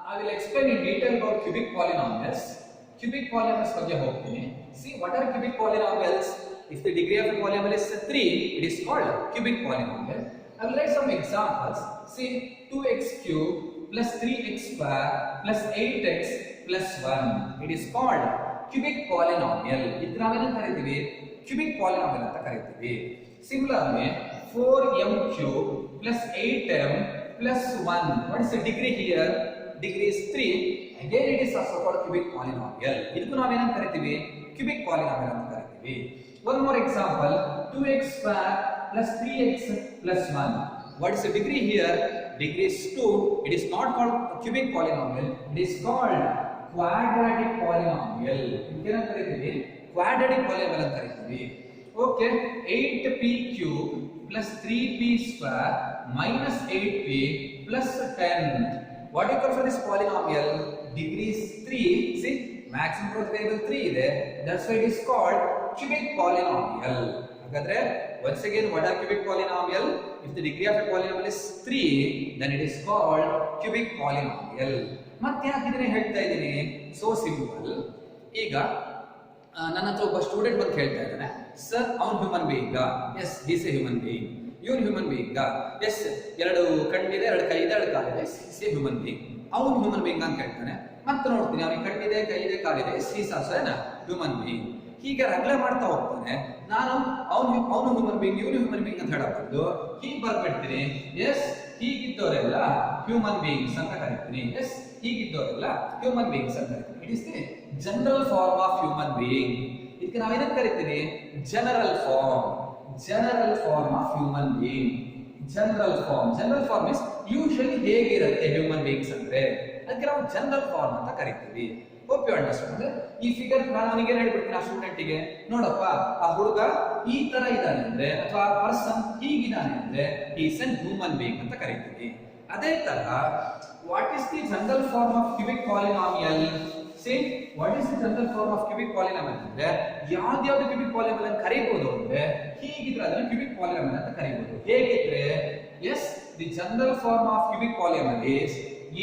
I will explain in detail about cubic polynomials. Cubic polynomials ಬಗ್ಗೆ ಹೋಗ್ತೀನಿ. See, what are cubic polynomials? If the degree of a polynomial is 3, it is called cubic polynomial. I will write some examples. See, 2x cube plus 3x square plus 8x plus 1. It is called cubic polynomial. ಇದು ನಾವೇನು ಕರೀತೀವಿ? cubic polynomial ಅಂತ ಕರೀತೀವಿ. Similarly, 4m cube plus 8m plus 1. What is the degree here? Degree is 3. Again it is also called cubic polynomial. ಇದಕ್ಕೂ ನಾವೇನು ಕರೀತೀವಿ? cubic polynomial ಅಂತ ಕರೀತೀವಿ. One more example, 2x square plus 3x plus 1. What is the degree here? Degree is 2. It is not called cubic polynomial. It is called quadratic polynomial. ಇದನ್ನ ಕರೀತೀವಿ quadratic polynomial ಅಂತ ಕರೀತೀವಿ. Okay, 8p cube plus 3p square minus 8p plus 10. What do you call for this polynomial? Degree is 3. See, maximum growth variable 3 ಇದೆ. That's why it is called cubic polynomial. ಹಾಗಾದ್ರೆ once again, what are cubic polynomial? If the degree of a polynomial is 3, then it is called cubic polynomial. ಮತ್ತೆ ಯಾಕೆ ಇದನ್ನ ಹೇಳ್ತಾ ಇದ್ದೀನಿ? So simple. ಈಗ ನನ್ನ ಹತ್ರ ಒಬ್ಬ ಸ್ಟೂಡೆಂಟ್ ಬಂದು ಹೇಳ್ತಾ ಇದ್ದಾನೆ, ಸರ್ ಅವನು human being? Yes, is a human being. ಇವನು ಹ್ಯೂಮನ್ ಬೀಯಿಂಗ್? ಎಸ್, ಎರಡು ಕಣ್ಣಿದೆ, ಎರಡು ಕೈ ಇದೆ, ಎರಡು ಕಾಲಿದೆ, ಈಸ್ ಎ ಹ್ಯೂಮನ್ ಬೀಯಿಂಗ್. ಅವನು ಹ್ಯೂಮನ್ ಬೀಯಿಂಗ್ ಅಂತ ಹೇಳ್ತಾನೆ. ಮತ್ತೆ ನೋಡ್ತೀನಿ ಅವನಿಗೆ ಕಣ್ಣಿದೆ, ಕೈಯಿದೆ, ಕಾಲಿದೆ, is also an human being. ಹೀಗೆ ರಗಳೆ ಮಾಡ್ತಾ ಹೋಗ್ತಾನೆ. ನಾನು ಅವನು ಹ್ಯೂಮನ್ ಬೀಯಿಂಗ್, ಇವನು ಹ್ಯೂಮನ್ ಬೀಯಿಂಗ್ ಅಂತ ಹೇಳಬಾರ್ದು. ಹೀಗೆ ಬರ್ಬಿಡ್ತೀನಿ, ಎಸ್ ಹೀಗಿದ್ದವರೆಲ್ಲ ಹ್ಯೂಮನ್ ಬೀಯಿಂಗ್ಸ್ ಅಂತ ಕರಿತೀನಿ. ಎಸ್ ಹೀಗಿದ್ದವರೆಲ್ಲ ಹ್ಯೂಮನ್ ಬೀಯಿಂಗ್ಸ್ ಅಂತ ಕರಿತೀನಿ. It is the general form of human being. ಇದಕ್ಕೆ ನಾವೇನಂತ ಕರಿತೀವಿ? General form. General form of human being. General form is usually ಹೇಗಿರುತ್ತೆ ಹ್ಯೂಮನ್ ಬೀಯಿಂಗ್ಸ್ ಅಂದ್ರೆ, ಅದಕ್ಕೆ ನಾವು ಜನರಲ್ ಫಾರ್ಮ್ ಅಂತ ಕರಿತೀವಿ. Hope you understand. ಈ ಫಿಗರ್ ನಾನು ಅವನಿಗೆ ಹೇಳ್ಬಿಡ್ತೀನಿ, ಆ ಸ್ಟೂಡೆಂಟಿಗೆ, ನೋಡಪ್ಪ ಆ ಹುಡುಗ ಈ ತರ ಇದ್ದಾನೆ ಅಂದ್ರೆ, ಅಥವಾ ಆ ಪರ್ಸನ್ ಹೀಗಿದ್ದಾನೆ ಅಂದ್ರೆ ಈಸ್ ಎನ್ ಹ್ಯೂಮನ್ ಬೀಯಿಂಗ್ ಅಂತ ಕರಿತೀವಿ. ಅದೇ ತರ what is the general form of cubic polynomial? See what is the general form of cubic polynomial ಅಂದ್ರೆ, ಯಾವ್ದು ಕ್ಯೂಬಿಕ್ ಪಾಲಿನಾಮಿಯಲ್ ಅಂತ ಕರೀಬಹುದು ಅಂದ್ರೆ, ಹೀಗಿದ್ರೆ ಅದನ್ನ ಕ್ಯೂಬಿಕ್ ಪಾಲಿನಾಮಿಯಲ್ ಅಂತ ಕರೀಬಹುದು. ಹೇಗಿದ್ರೆ, as the general form of cubic polynomial is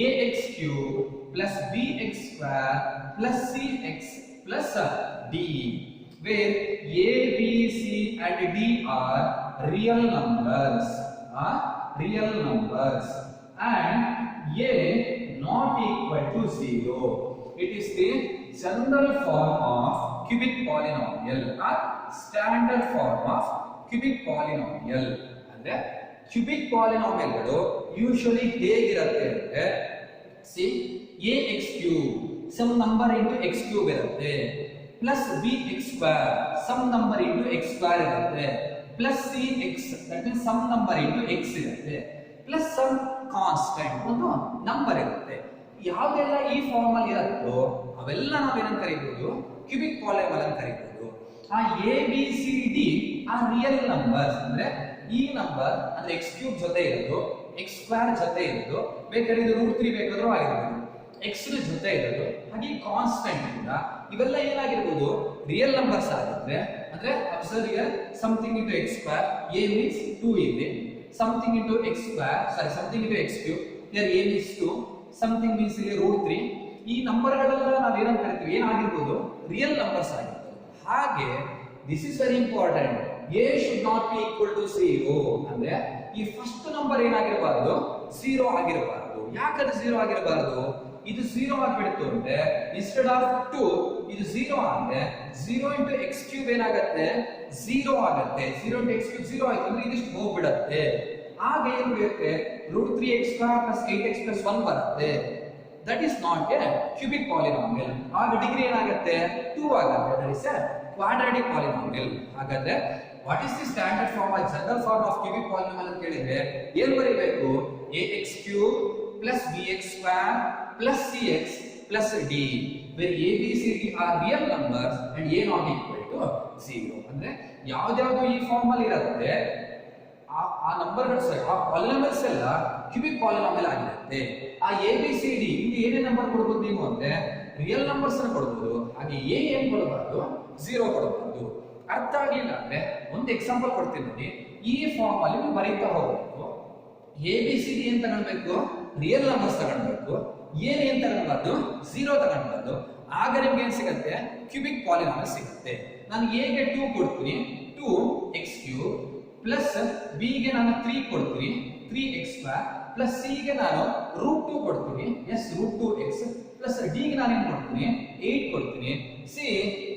ax cube plus bx square plus cx plus d, where a, b, c and d are real numbers, and a not equal to 0. It is the general form of cubic polynomial or standard form of cubic polynomial. ಅಂದ್ರೆ cubic polynomial ಗಳು usually ಹೇಗಿರುತ್ತೆ ಅಂದ್ರೆ, C ax cube some number into x cube ಇರುತ್ತೆ, plus bx square some number into x square ಇರುತ್ತೆ, plus cx that means some number into x ಇರುತ್ತೆ, plus some constant ಒಂದು number ಇರುತ್ತೆ. ಯಾವೆಲ್ಲ ಈ ಫಾರ್ಮ್ ಅಲ್ಲಿ ಇರುತ್ತೋ ಅವೆಲ್ಲ ನಾವೇನಂತ ಕರೀಬಹುದು? ಕ್ಯೂಬಿಕ್ ಪಾಲಿನಾಮಿಯಲ್ ಅಂತ ಕರೀಬಹುದು. ಆ a b c d ಆ ರಿಯಲ್ ನಂಬರ್ಸ್ ಅಂದ್ರೆ, ಈ ನಂಬರ್ ಅಂದ್ರೆ x ಕ್ಯೂಬ್ ಜೊತೆ ಇರೋದು, x ಸ್ಕ್ವೇರ್ ಜೊತೆ ಇರೋದು, ಬೇಕಾದ್ರೆ ಇದು √3 ಬೇಕಾದ್ರೂ ಆಗಿರ್ಬೋದು, x ಜೊತೆ ಇರೋದು, ಹಾಗೆ ಕಾನ್ಸ್ಟೆಂಟ್ ಇಂದ ಇವೆಲ್ಲ ಏನಾಗಿರ್ಬೋದು? ರಿಯಲ್ ನಂಬರ್ಸ್ ಆಗಿದ್ರೆ. ಅಂದ್ರೆ observe here, something into x square, a means 2 ಇಲ್ಲಿ, something into x square, sorry something into x cube, here a means 2, something means ಇಲ್ಲಿ √3. ಈ ನಂಬರ್ಗಳೆಲ್ಲ ನಾವು ಏನಂತ ಕರಿತೀವಿ? ಏನಾಗಿರ್ಬೋದು? ರಿಯಲ್ ನಂಬರ್ಸ್ ಆಗಿರ್ಬೋದು. ಹಾಗೆ this is very important. a should not be equal to 0 ಅಂದ್ರೆ ಈ ಫಸ್ಟ್ ನಂಬರ್ ಏನಾಗಿರಬಾರದು? 0 ಆಗಿರಬಾರದು. ಯಾಕಂದ್ರೆ 0 ಆಗಿರಬಾರದು? ಇದು 0 ಆಗಿಬಿಡ್ತು ಅಂದ್ರೆ, ಇನ್ಸ್ಟೆಡ್ ಆಫ್ 2 ಇದು 0 ಆದ್ರೆ 0 into x ಕ್ಯೂಬ್ ಏನಾಗುತ್ತೆ? 0 ಆಗುತ್ತೆ. 0 into x ಕ್ಯೂಬ್ 0 ಆಯ್ತು ಅಂದ್ರೆ ಇದಿಷ್ಟು ಹೋಗ್ಬಿಡತ್ತೆ. ಆಗ ಏನು ಉಳಿಯುತ್ತೆ? √3x square plus 8x plus 1 ಬರುತ್ತೆ. That is not a cubic polynomial. ಆಗ ಡಿಗ್ರಿ ಏನಾಗುತ್ತೆ? 2 ಆಗುತ್ತೆ. That is a quadratic polynomial. ಹಾಗಾದ್ರೆ what is the standard form of general form of cubic polynomial ಅಂತ ಕೇಳಿದ್ರೆ ಏನು ಬರೀಬೇಕು? ax cube plus bx square plus cx plus d, where a b c d are real numbers and a not equal to 0. ಅಂದ್ರೆ ಯಾವ್ದಾವ್ದು ಈ form ಅಲ್ಲಿ ಇರುತ್ತೆ ಆ ನಂಬರ್ಗಳು, ಆ ಪಾಲಿನಾಮಿಯಲ್ಸ್ ಎಲ್ಲ ಕ್ಯೂಬಿಕ್ ಪಾಲಿನಾಮಿಯಲ್ ಆಗಿರುತ್ತೆ. ಆ ಎ ಬಿ ಸಿ ಡಿ ಇಲ್ಲಿ ಏನೇ ನಂಬರ್ ಕೊಡ್ಬೋದು ನೀವು ಅಂದ್ರೆ ರಿಯಲ್ ನಂಬರ್ಸ್ ಅನ್ನು ಕೊಡ್ಬೋದು. ಹಾಗೆ ಎ ಏನ್ ಕೊಡಬಾರ್ದು? 0 ಕೊಡಬಾರ್ದು. ಅರ್ಥ ಆಗ್ಲಿಲ್ಲ ಅಂದ್ರೆ ಒಂದು ಎಕ್ಸಾಂಪಲ್ ಕೊಡ್ತೀನಿ ನೋಡಿ. ಈ ಫಾರ್ಮ್ ಅಲ್ಲಿ ನೀವು ಬರೀತಾ ಹೋಗ್ಬೇಕು. ಎ ಬಿ ಸಿ ಡಿ ಏನ್ ತಗೊಳ್ಬೇಕು? ರಿಯಲ್ ನಂಬರ್ಸ್ ತಗೊಳ್ಬೇಕು. ಏನ್ ತಗೊಳ್ಬಾರ್ದು? 0 ತಗೊಳ್ಬಾರ್ದು. ಆಗ ನಿಮ್ಗೆ ಏನ್ ಸಿಗುತ್ತೆ? ಕ್ಯೂಬಿಕ್ ಪಾಲಿನಾಮಿಯಲ್ ಸಿಗುತ್ತೆ. ನಾನು ಎ ಗೆ 2 ಕೊಡ್ತೀನಿ, 2x ಕ್ಯೂಬ್, ಪ್ಲಸ್ ಬಿ ಗೆ ನಾನು 3 ಕೊಡ್ತೀನಿ, 3x ಸ್ಕ್ವೇರ್, ಪ್ಲಸ್ ಸಿ ಗೆ ನಾನು √2 ಕೊಡ್ತೀನಿ, ಎಸ್ √2x, ಪ್ಲಸ್ ಡಿ ಗೆ ನಾನು ಏನು ಕೊಡ್ತೀನಿ? 8 ಕೊಡ್ತೀನಿ. C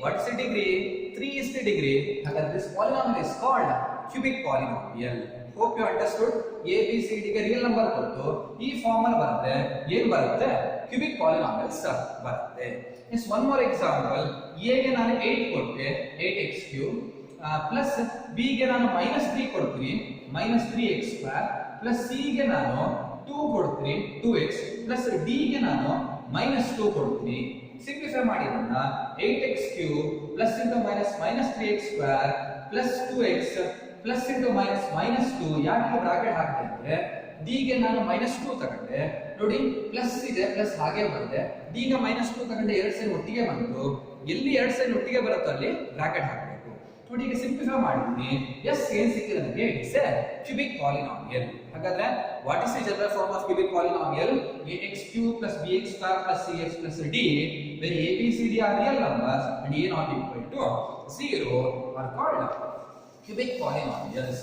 what is the decree? 3 is the degree. ಹಾಗಾದ್ರೆ this polynomial is called cubic polynomial. Hope you understood. a b c d ಗೆ ರಿಯಲ್ ನಂಬರ್ ಕೊಟ್ಟು ಈ ಫಾರ್ಮ್ ಅಲ್ಲಿ ಬರುತ್ತೆ, ಏನು ಬರುತ್ತೆ? ಕ್ಯೂಬಿಕ್ ಪಾಲಿನಾಮಿಯಲ್ಸ್ ಬರುತ್ತೆ. Yes one more example. a ಗೆ ನಾನು 8 ಕೊಟ್ಟೆ, 8x ಕ್ಯೂಬ್, ಪ್ಲಸ್ b ಗೆ ನಾನು -3 ಕೊಡ್ತೀನಿ, -3x ಸ್ಕ್ವೇರ್, ಪ್ಲಸ್ c ಗೆ ನಾನು 2 ಕೊಡ್ತೀನಿ, 2x, ಪ್ಲಸ್ d ಗೆ ನಾನು -2 ಕೊಡ್ತೀನಿ. ಸಿಂಪ್ಲಿಫೈ ಮಾಡಿ ಇದನ್ನ 8x cube plus into -3x square plus 2x plus into -2. ಯಾಕೆ ಬ್ರಾಕೆಟ್ ಹಾಕ್ತೆ ಅಂದ್ರೆ d ಗೆ ನಾನು -2 ತಗೊಂಡೆ, ನೋಡಿ ಪ್ಲಸ್ ಇದೆ, ಪ್ಲಸ್ ಹಾಗೆ ಬಂದೆ, d ಗೆ -2 ತಗೊಂಡೆ, ಎರಡು ಸೈಡ್ ಒಟ್ಟಿಗೆ ಬಂತು. ಎಲ್ಲಿ ಎರಡು ಸೈಡ್ ಒಟ್ಟಿಗೆ ಬರುತ್ತೋ ಅಲ್ಲಿ ಬ್ರಾಕೆಟ್ ಹಾಕಬೇಕು. ನೋಡಿ ಈಗ ಸಿಂಪ್ಲಿಫೈ ಮಾಡಿದ್ದೀನಿ. ಎಸ್ ಏನ್ ಸಿಕ್ಕಿದೆ ನನಗೆ? It's a cubic polynomial. ಹಾಗಾದ್ರೆ what is the general form of cubic polynomial? ax cube plus bx square plus cx plus d, where a b c d are real numbers and a not equal to 0 are called cubic polynomials.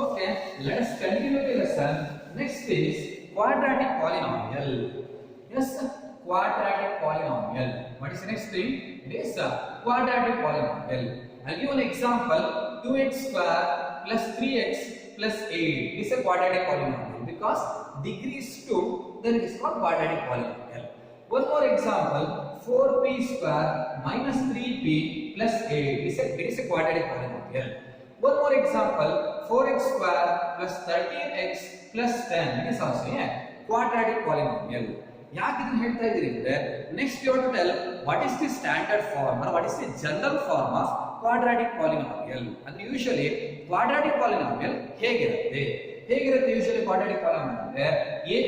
Okay, let's continue the lesson. Next is quadratic polynomial. Yes, quadratic polynomial. What is the next thing? It is quadratic polynomial. I'll give an example. 2x square plus 3x plus 8 is a quadratic polynomial because degree is 2, then it is called quadratic polynomial. One more example. 4p square minus 3p plus 8 is a quadratic polynomial. One more example. 4x square plus 13x plus 10 is also a quadratic polynomial. ಯಾಕೆ ಇದನ್ನ ಹೇಳ್ತಾ ಇದ್ದೀರಿ ಅಂದ್ರೆ next you have to tell what is the standard form or what is the general form of quadratic polynomial. ಅಂದ್ರೆ usually quadratic polynomial ಹೇಗಿರುತ್ತೆ usually quadratic polynomial ಅಂದ್ರೆ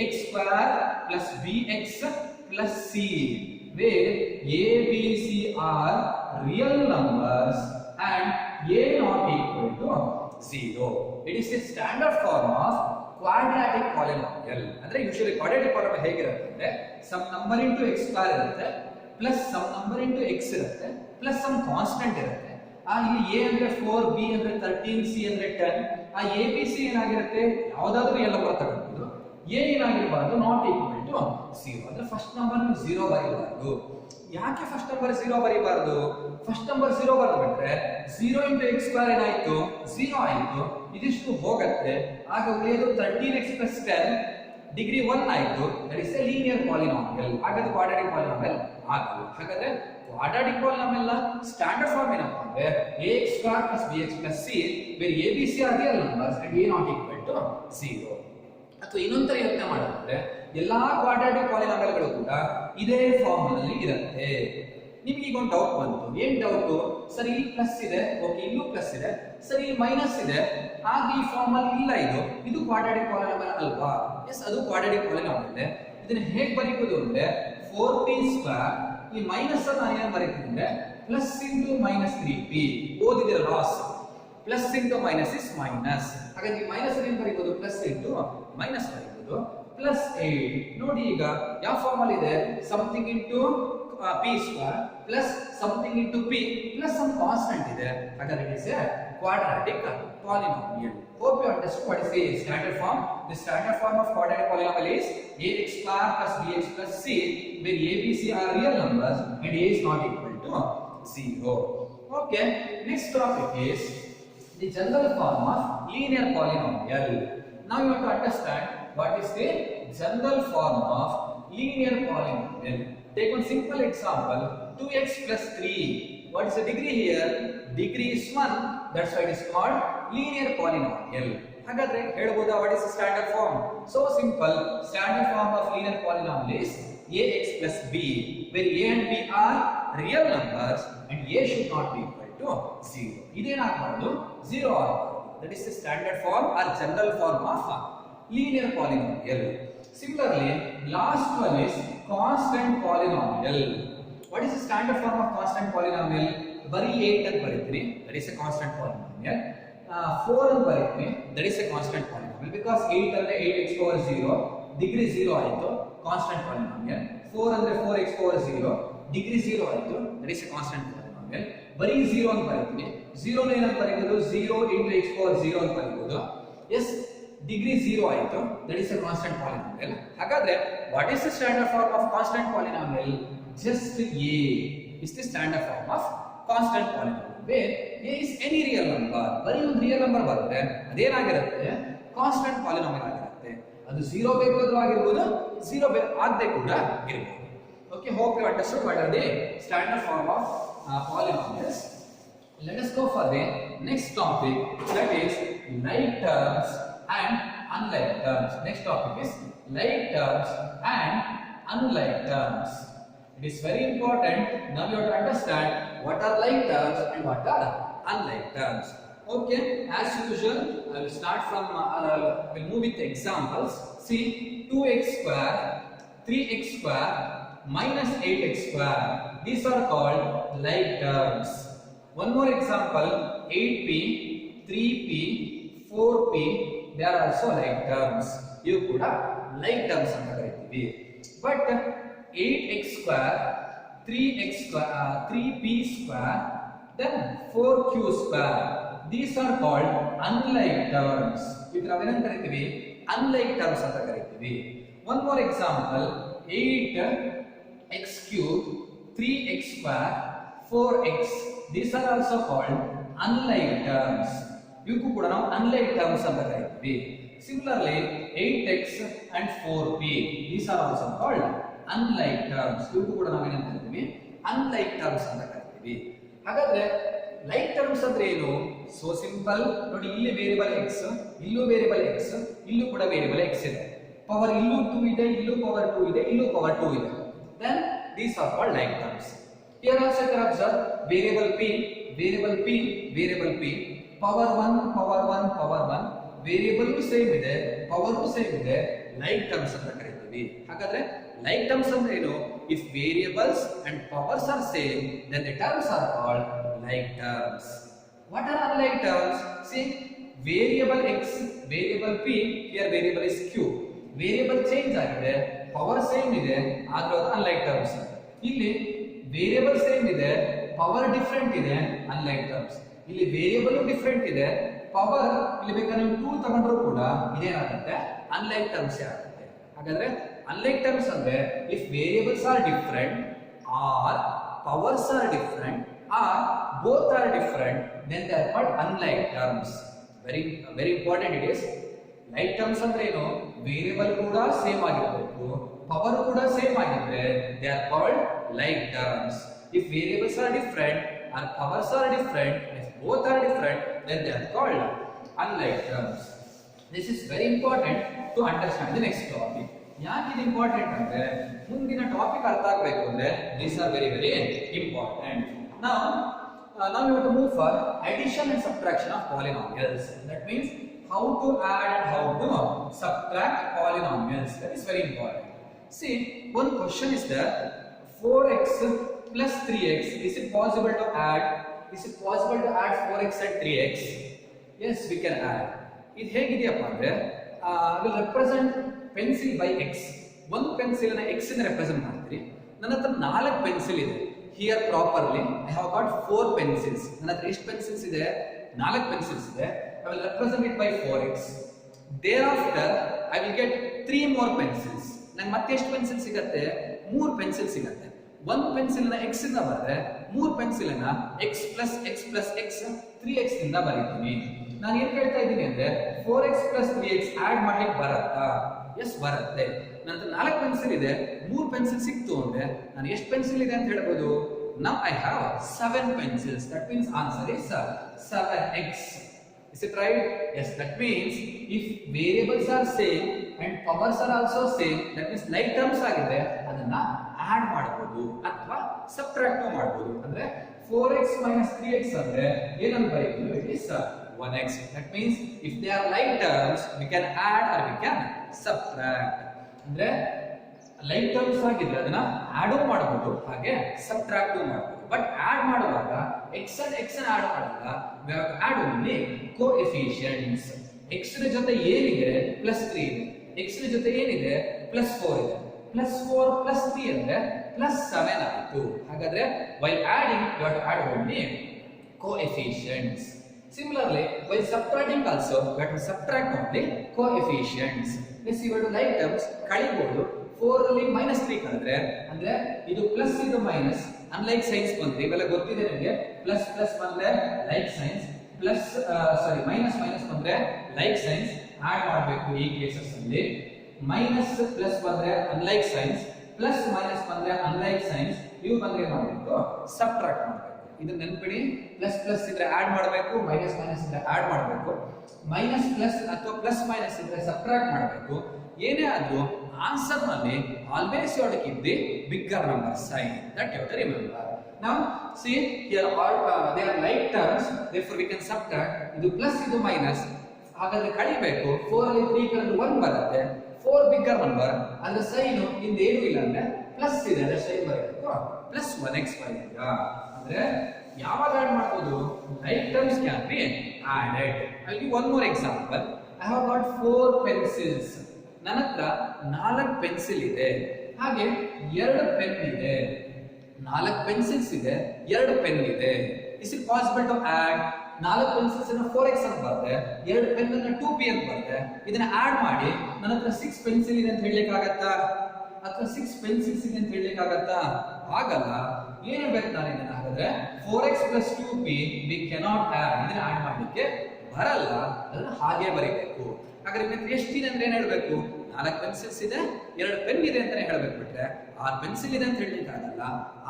ax square plus bx plus c where a b c are real numbers and a not equal to 0. It is the standard form of quadratic polynomial. ಅಂದ್ರೆ usually quadratic polynomial ಹೇಗಿರುತ್ತೆ ಅಂದ್ರೆ some number into x square ಇರುತ್ತೆ plus some number into x ಇರುತ್ತೆ plus some constant ಇರುತ್ತೆ. ಇಲ್ಲಿ a ಅಂದ್ರೆ 4, b ಅಂದ್ರೆ 13, c ಅಂದ್ರೆ 10. ಆ a b c ಏನಾಗಿರುತ್ತೆ ಯಾವುದಾದ್ರೂ ಎಲ್ಲ ನಂಬರ್ ತಗೊಳ್ಬಹುದು. a ಏನಾಗಿರಬಾರ್ದು ನಾಟ್ ಈಕ್ವಲ್ ಟು 0. ಅಂದ್ರೆ ಫಸ್ಟ್ ನಂಬರ್ 0 ಬರೀಬಾರ್ದು. ಯಾಕೆ ಫಸ್ಟ್ ನಂಬರ್ 0 ಬರೀಬಾರ್ದು? ಫಸ್ಟ್ ನಂಬರ್ 0 ಬರೆದ್ಬಿಟ್ರೆ 0 into x ಸ್ಕ್ವೇರ್ ಏನಾಯ್ತು 0 ಆಯ್ತು. ಇದಿಷ್ಟು ಹೋಗುತ್ತೆ. ಆಗ ಉಳಿಯೋದು 13x plus 10 ಡಿಗ್ರಿ 1 ಆಯ್ತು. That is A linear polynomial. ಹಾಗಾದ್ರೆ ಕ್ವಾಡ್ರಾಟಿಕ್ ಪಾಲಿನಾಮಿಯಲ್ ಆಗಲ್ಲ. ಹಾಗಾದ್ರೆ ಕ್ವಾಡ್ರಾಟಿಕ್ ಪಾಲಿನಾಮಿಯಲ್ ನ ಸ್ಟ್ಯಾಂಡರ್ಡ್ ಫಾರ್ಮ್ ಏನಪ್ಪಾ ಅಂದ್ರೆ ax square plus bx plus c where a b c are real numbers and a not equal to 0. ಅಥವಾ ಇನ್ನೊಂದರ ಯೋಚನೆ ಮಾಡಿದ್ರೆ ಎಲ್ಲಾ ಕ್ವಾಡ್ರಾಟಿಕ್ ಪಾಲಿನಾಮಿಯಲ್ಗಳು ಕೂಡ ಇದೇ ಫಾರ್ಮ್ ನಲ್ಲಿ ಇರುತ್ತೆ. ನಿಮಗೆ ಈಗ ಒಂದು ಡೌಟ್ ಬಂತು. ಏನ್ ಡೌಟ್? ಸರಿ ಇಲ್ಲಿ ಪ್ಲಸ್ ಇದೆ, ಓಕೆ ಇಲ್ಲೂ ಪ್ಲಸ್ ಇದೆ, ಸರಿ ಇಲ್ಲಿ ಮೈನಸ್ ಇದೆ, ಹಾಗೆ ಈ ಫಾರ್ಮ್ ಅಲ್ಲಿ ಇಲ್ಲ, ಇದು ಕ್ವಾಡ್ರಾಟಿಕ್ ಪಾಲಿನಾಮಿಯಲ್ ಅಲ್ವಾ? ಎಸ್, ಅದು ಕ್ವಾಡ್ರಾಟಿಕ್ ಪಾಲಿನಾಮಿಯಲ್. ಇದನ್ನ ಹೇಗೆ ಬರೀಬಹುದು ಅಂದ್ರೆ 4p ಸ್ಕ್ವೇರ್ ಈ ಮೈನಸ್ ಅನ್ನು ನಾನು ಏನು ಬರೀತೀನಿ ಅಂದ್ರೆ ಪ್ಲಸ್ ಇಂಟು ಮೈನಸ್ 3p. ಓದಿದಿರ laws plus into minus is minus. ಹಾಗಾಗಿ ಮೈನಸ್ ಏನು ಬರೀಬಹುದು ಪ್ಲಸ್ ಇಂಟು ಮೈನಸ್ ಬರೀಬಹುದು ಪ್ಲಸ್ 8. ನೋಡಿ ಈಗ ಯಾವ ಫಾರ್ಮ್ ಅಲ್ಲಿ ಇದೆ something into p square plus something into p plus some constant ಇದೆ. ಹಾಗಾದ್ರೆ it is a quadratic polynomial. Hope you understood what is the standard form. The standard form of quadratic polynomial is ax square plus bx plus c where a b c are real numbers and a is not equal to 0. Okay, next topic is the general form of linear polynomial. Now you have to understand what is the general form of linear polynomial. Take one simple example. 2x plus 3. What is the degree here? Degree is 1. That's why it is called linear polynomial. ಹಾಗಾದ್ರೆ ಹೇಳಬಹುದಾ what is the standard form? So simple. Standard form of linear polynomial is ax plus b where a and b are real numbers and a should not be equal to 0. ಇದೇನಾಗಬಾರದು 0 ಆಗಬಾರದು. That is the standard form or general form of linear polynomial. Similarly, last one is constant polynomial. What is the standard form of constant polynomial? Bari 8 ಅಂತ ಬರೀತೀನಿ, that is a constant polynomial. 4 ಅಂತ ಬರೀತೀನಿ, that is a constant polynomial because 8 ಅಂದ್ರೆ 8x power 0 degree 0 ಆಯ್ತು, constant polynomial. 4 ಅಂದ್ರೆ 4x power 0 degree 0 ಆಯ್ತು, that is a constant polynomial. ಬರೀ 0 ಅಂತ ಬರೀತೀನಿ, 0 ನ ಏನಂತ ಬರೀಬಹುದು 0 into x power 0 ಅಂತ ಬರೀಬಹುದು. Yes, degree 0 ಆಯಿತು, that is a constant polynomial. ಹಾಗಾದ್ರೆ what is the standard form of constant polynomial? Just a is the standard form of constant polynomial where a is any real number. ಬರೀ ಒಂದು real number ಬರುತ್ತೆ ಅದೇನಾಗಿರುತ್ತೆ constant polynomial ಆಗಿರುತ್ತೆ. ಅದು 0 ಬೇಕಾದ್ರೂ ಆಗಿರಬಹುದು, 0 ಆಗದೆ ಕೂಡ ಇರಬಹುದು. Okay, hope you understood what are the standard form of polynomials. Let us go for the next topic, that is like terms and unlike terms. Next topic is like terms and unlike terms. It is very important. Now you have to understand what are like terms and what are unlike terms. Okay, as usual, I will start from, we'll move with examples. See, 2x square, 3x square, minus 8x square. These are called like terms. One more example, 8p, 3p, 4p. They are also like terms. You could have like terms anta karithivi. But 8x square, 3x square, 3p square, then 4q square. These are called unlike terms. Idra navenanta karithivi unlike terms anta karithivi. One more example, 8x cube, 3x square, 4x. These are also called unlike terms. ಇವಕ್ಕೂ ಕೂಡ ನಾವು unlike terms ಅಂತ ಕರೀತೀವಿ. Similarly, 8x and 4p. These are also called unlike terms. ಇವಕ್ಕೂ ಕೂಡ ನಾವು ಏನಂತ ಕರೀತೀವಿ? Unlike terms ಅಂತ ಕರೀತೀವಿ. ಹಾಗಾದ್ರೆ ಲೈಕ್ ಟರ್ಮ್ಸ್ ಅಂದ್ರೆ ಏನು? So simple. ನೋಡಿ, ಇಲ್ಲಿ ವೇರಿಯಬಲ್ x, ಇಲ್ಲೂ ವೇರಿಯಬಲ್ x, ಇಲ್ಲೂ ಕೂಡ ವೇರಿಯಬಲ್ x ಇದೆ. ಪವರ್ ಇಲ್ಲೂ 2 ಇದೆ, ಇಲ್ಲೂ ಪವರ್ 2 ಇದೆ, ಇಲ್ಲೂ ಪವರ್ 2 ಇದೆ. Then these are called like terms. Here also you can observe variable p, variable p, variable p, power 1, power 1, power 1, variable same ಇದೆ, power same ಇದೆ, like terms ಅಂತ ಕರೀತೀವಿ. ಹಾಗಾದ್ರೆ like terms ಅಂದ್ರೆ ಏನು? If variables and powers are same, then the terms are called like terms. What are unlike terms? See, variable x, variable p, here variable is q. Variable change ಆಗಿದೆ, power same ಇದೆ, ಆದ್ರೆ ಅದು unlike terms. ಇಲ್ಲಿ variable same ಇದೆ, power different ಇದೆ, unlike terms. ಇಲ್ಲಿ variable different ಇದೆ, power ಇಲ್ಲಿ ಬೇಕಾದ್ರೆ ನೀವು 2 ತಗೊಂಡ್ರು ಕೂಡ ಇದೇನಾಗುತ್ತೆ? ಅನ್ಲೈಕ್ ಟರ್ಮ್ಸ್ ಆಗುತ್ತೆ. ಹಾಗಾದ್ರೆ ಅನ್ಲೈಕ್ ಟರ್ಮ್ಸ್ ಅಂದ್ರೆ if variables are different or powers are different or both are different, then they are called unlike terms. Very important it is. Like terms ಅಂದ್ರೆ ಏನು? ವೇರಿಯಬಲ್ ಕೂಡ ಸೇಮ್ ಆಗಿರಬೇಕು, ಪವರ್ ಕೂಡ same ಆಗಿದ್ರೆ they are called like terms. If variables are different or powers are different, if both are different, then they are called unlike terms. This is very important to understand the next topic. ಯಾಕೆ ಇದು important ಅಂದ್ರೆ ಮುಂದಿನ topic ಅರ್ಥ ಆಗಬೇಕು ಅಂದ್ರೆ these are very important. Now we have to move for addition and subtraction of polynomials. That means how to add and how to subtract polynomials. That is very important. See, one question is there: 4x plus 3x. Is it possible to add? Is it possible to add 4x and 3x? Yes, we can add. It ಹೇಗಿದೆಯಪ್ಪ ಅಂದ್ರೆ will represent pencil by x. ಒಂದು pencil ಅನ್ನ x ಇಂದ represent ಮಾಡ್ತೀರಿ. ನನ್ನ ಹತ್ರ 4 pencil ಇದೆ. Here properly I have got 4 pencils. ನನ್ನ ಹತ್ರ ಎಷ್ಟು ಪೆನ್ಸಿಲ್ಸ್ ಇದೆ? 4 ಪೆನ್ಸಿಲ್ಸ್ ಇದೆ. I will represent it by 4x. Thereafter I will get 3 more pencils. ನಂಗೆ ಮತ್ತೆ ಎಷ್ಟು ಪೆನ್ಸಿಲ್ ಸಿಗುತ್ತೆ? 3 ಪೆನ್ಸಿಲ್ ಸಿಗುತ್ತೆ. ಒಂದು ಪೆನ್ಸಿಲ್ ನ x ಇಂದ ಬರೆದ್ರೆ 3 ಪೆನ್ಸಿಲ್ ನ x plus x plus x 3x ಇಂದ ಬರೀತೀನಿ. ನಾನು ಏನು ಹೇಳ್ತಾ ಇದ್ದೀನಿ ಅಂದ್ರೆ 4x plus 3x ಆಡ್ ಮಾಡ್ಲಿಕ್ಕೆ ಬರುತ್ತಾ? ಎಸ್ ಬರುತ್ತೆ. ನನ್ನ 4 ಪೆನ್ಸಿಲ್ ಇದೆ, 3 ಪೆನ್ಸಿಲ್ ಸಿಕ್ತು ಅಂದ್ರೆ ನಾನು ಎಷ್ಟು ಪೆನ್ಸಿಲ್ ಇದೆ ಅಂತ ಹೇಳ್ಬೋದು? Now I have 7 pencils. That means answer is 7x. Is it right? Yes, that means if variables are same and powers are also same, that means like terms ಆಗಿದ್ರೆ ಅದನ್ನ ಆಡ್ ಮಾಡಬಹುದು ಅಥವಾ ಸಬ್ಟ್ರಾಕ್ಟ್ ಮಾಡಬಹುದು. ಅಂದ್ರೆ 4x minus 3x ಅಂದ್ರೆ ಏನಂತ ಬರೀತೀವಿ? It is 1x. That means if they are like terms, we can add or we can subtract. ಅಂದ್ರೆ like terms ಆಗಿದ್ರೆ ಅದನ್ನ ಆಡ್ ಮಾಡಬಹುದು, ಹಾಗೆ ಸಬ್ಟ್ರಾಕ್ಟ್ ಮಾಡಬಹುದು. ಬಟ್ ಆಡ್ ಮಾಡುವಾಗ x and x ಅನ್ನು ಆಡ್ ಮಾಡಿದಾಗ we have to add only coefficients. x ನ ಜೊತೆ ಏನಿದೆ +3 ಇದೆ, x ನ ಜೊತೆ ಏನಿದೆ +4 ಇದೆ. +4 +3 ಅಂದ್ರೆ +7 ಆಯಿತು. ಹಾಗಾದ್ರೆ while adding you have to add only coefficients. Similarly, while subtracting also you have to subtract only coefficients. Let's see what like terms ಕಳಿಬಹುದು. 4 ಅಲ್ಲಿ -3 ಕಳೆದ್ರೆ ಅಂದ್ರೆ ಇದು ಪ್ಲಸ್ ಇದು ಮೈನಸ್, ಅನ್ಲೈಕ್ ಸೈನ್ಸ್ ಬಂದ್ರೆ ಇವೆಲ್ಲ ಗೊತ್ತಿದೆ ನಿಮಗೆ. ಪ್ಲಸ್ ಪ್ಲಸ್ ಬಂದ್ರೆ like science, plus minus minus ಬಂದ್ರೆ ಲೈಕ್ ಸೈನ್ಸ್ ಆಡ್ ಮಾಡಬೇಕು. ಈ ಕೇಸಸ್ ಅಲ್ಲಿ ಮೈನಸ್ ಪ್ಲಸ್ ಬಂದ್ರೆ ಅನ್ಲೈಕ್ ಸೈನ್ಸ್, ಪ್ಲಸ್ ಮೈನಸ್ ಬಂದ್ರೆ ಅನ್ಲೈಕ್ ಸೈನ್ಸ್, ಇವು ಬಂದ್ರೆ ಏನು ಮಾಡಬೇಕು? ಸಬ್ಟ್ರಾಕ್ಟ್ ಮಾಡಬೇಕು. ಇದನ್ನ ನೆನಪಿಡಿ. ಪ್ಲಸ್ ಪ್ಲಸ್ ಇದ್ರೆ ಆಡ್ ಮಾಡಬೇಕು, ಮೈನಸ್ ಮೈನಸ್ ಇದ್ರೆ ಆಡ್ ಮಾಡಬೇಕು, ಮೈನಸ್ ಪ್ಲಸ್ ಅಥವಾ ಪ್ಲಸ್ ಮೈನಸ್ ಇದ್ರೆ ಸಬ್ಟ್ರಾಕ್ಟ್ ಮಾಡಬೇಕು. ಏನೇ ಆದ್ರೂ ಆನ್ಸರ್ ನಲ್ಲಿ always you have to keep the bigger number sign. That you have to remember. Now see here all they are like terms, therefore we can subtract. ಇದು plus ಇದು minus, ಹಾಗಾದ್ರೆ ಕಳಿಬೇಕು. 4 ಅಲ್ಲಿ 3 ಕಳೆದ್ರೆ 1 ಬರುತ್ತೆ. 4 ಬಿಗ್ಗರ್ ನಂಬರ್, ಅದರ sign ಹಿಂದೆ ಏನು ಇಲ್ಲ ಅಂದ್ರೆ ಪ್ಲಸ್ ಇದೆ, ಅದರ ಸೈನ್ ಬರಬೇಕು ಪ್ಲಸ್ 1x ಬರೀತೀಗ. ಅಂದ್ರೆ ಯಾವಾಗ ಆಡ್ ಮಾಡಬಹುದು? Like terms can be added. I'll give one more example. I have got 4 pencils. ನನ್ನ ಹತ್ರ 4 ಪೆನ್ಸಿಲ್ ಇದೆ, ಹಾಗೆ 2 ಪೆನ್ ಇದೆ. 4 ಪೆನ್ಸಿಲ್ಸ್ ಇದೆ, 2 ಪೆನ್ ಇದೆ. Is it possible to add? 4 pencils ಅನ್ನು 4x ಅಂತ ಬರುತ್ತೆ, 2 ಪೆನ್ ಅನ್ನು 2p ಅಂತ ಬರುತ್ತೆ. ಇದನ್ನ ಆಡ್ ಮಾಡಿ ನನ್ನ ಹತ್ರ 6 ಪೆನ್ಸಿಲ್ ಇದೆ ಅಂತ ಹೇಳಲಿಕ್ಕೆ ಆಗತ್ತಾ? ಅಥವಾ 6 ಪೆನ್ಸಿಲ್ಸ್ ಇದೆ ಅಂತ ಹೇಳಲಿಕ್ಕೆ ಆಗತ್ತಾ? ಆಗಲ್ಲ. ಏನು ಹೇಳ್ಬೇಕು ನಾನು ಇದನ್ನ? ಹಾಗಾದ್ರೆ 4x plus 2p we cannot add, ಇದನ್ನ ಆಡ್ ಮಾಡಲಿಕ್ಕೆ ಬರಲ್ಲ, ಅದನ್ನ ಹಾಗೆ ಬರೀಬೇಕು. ಹಾಗಾದ್ರೆ ಮತ್ತೆ ಎಷ್ಟಿದೆ ಅಂದ್ರೆ ಏನು ಹೇಳಬೇಕು? 4 ಪೆನ್ಸಿಲ್ಸ್ ಇದೆ, 2 ಪೆನ್ ಇದೆ ಅಂತಾನೆ ಹೇಳಬೇಕು. ಬಿಟ್ರೆ 6 ಪೆನ್ಸಿಲ್ ಇದೆ ಅಂತ ಹೇಳಲಿಕ್ಕೆ ಆಗಲ್ಲ,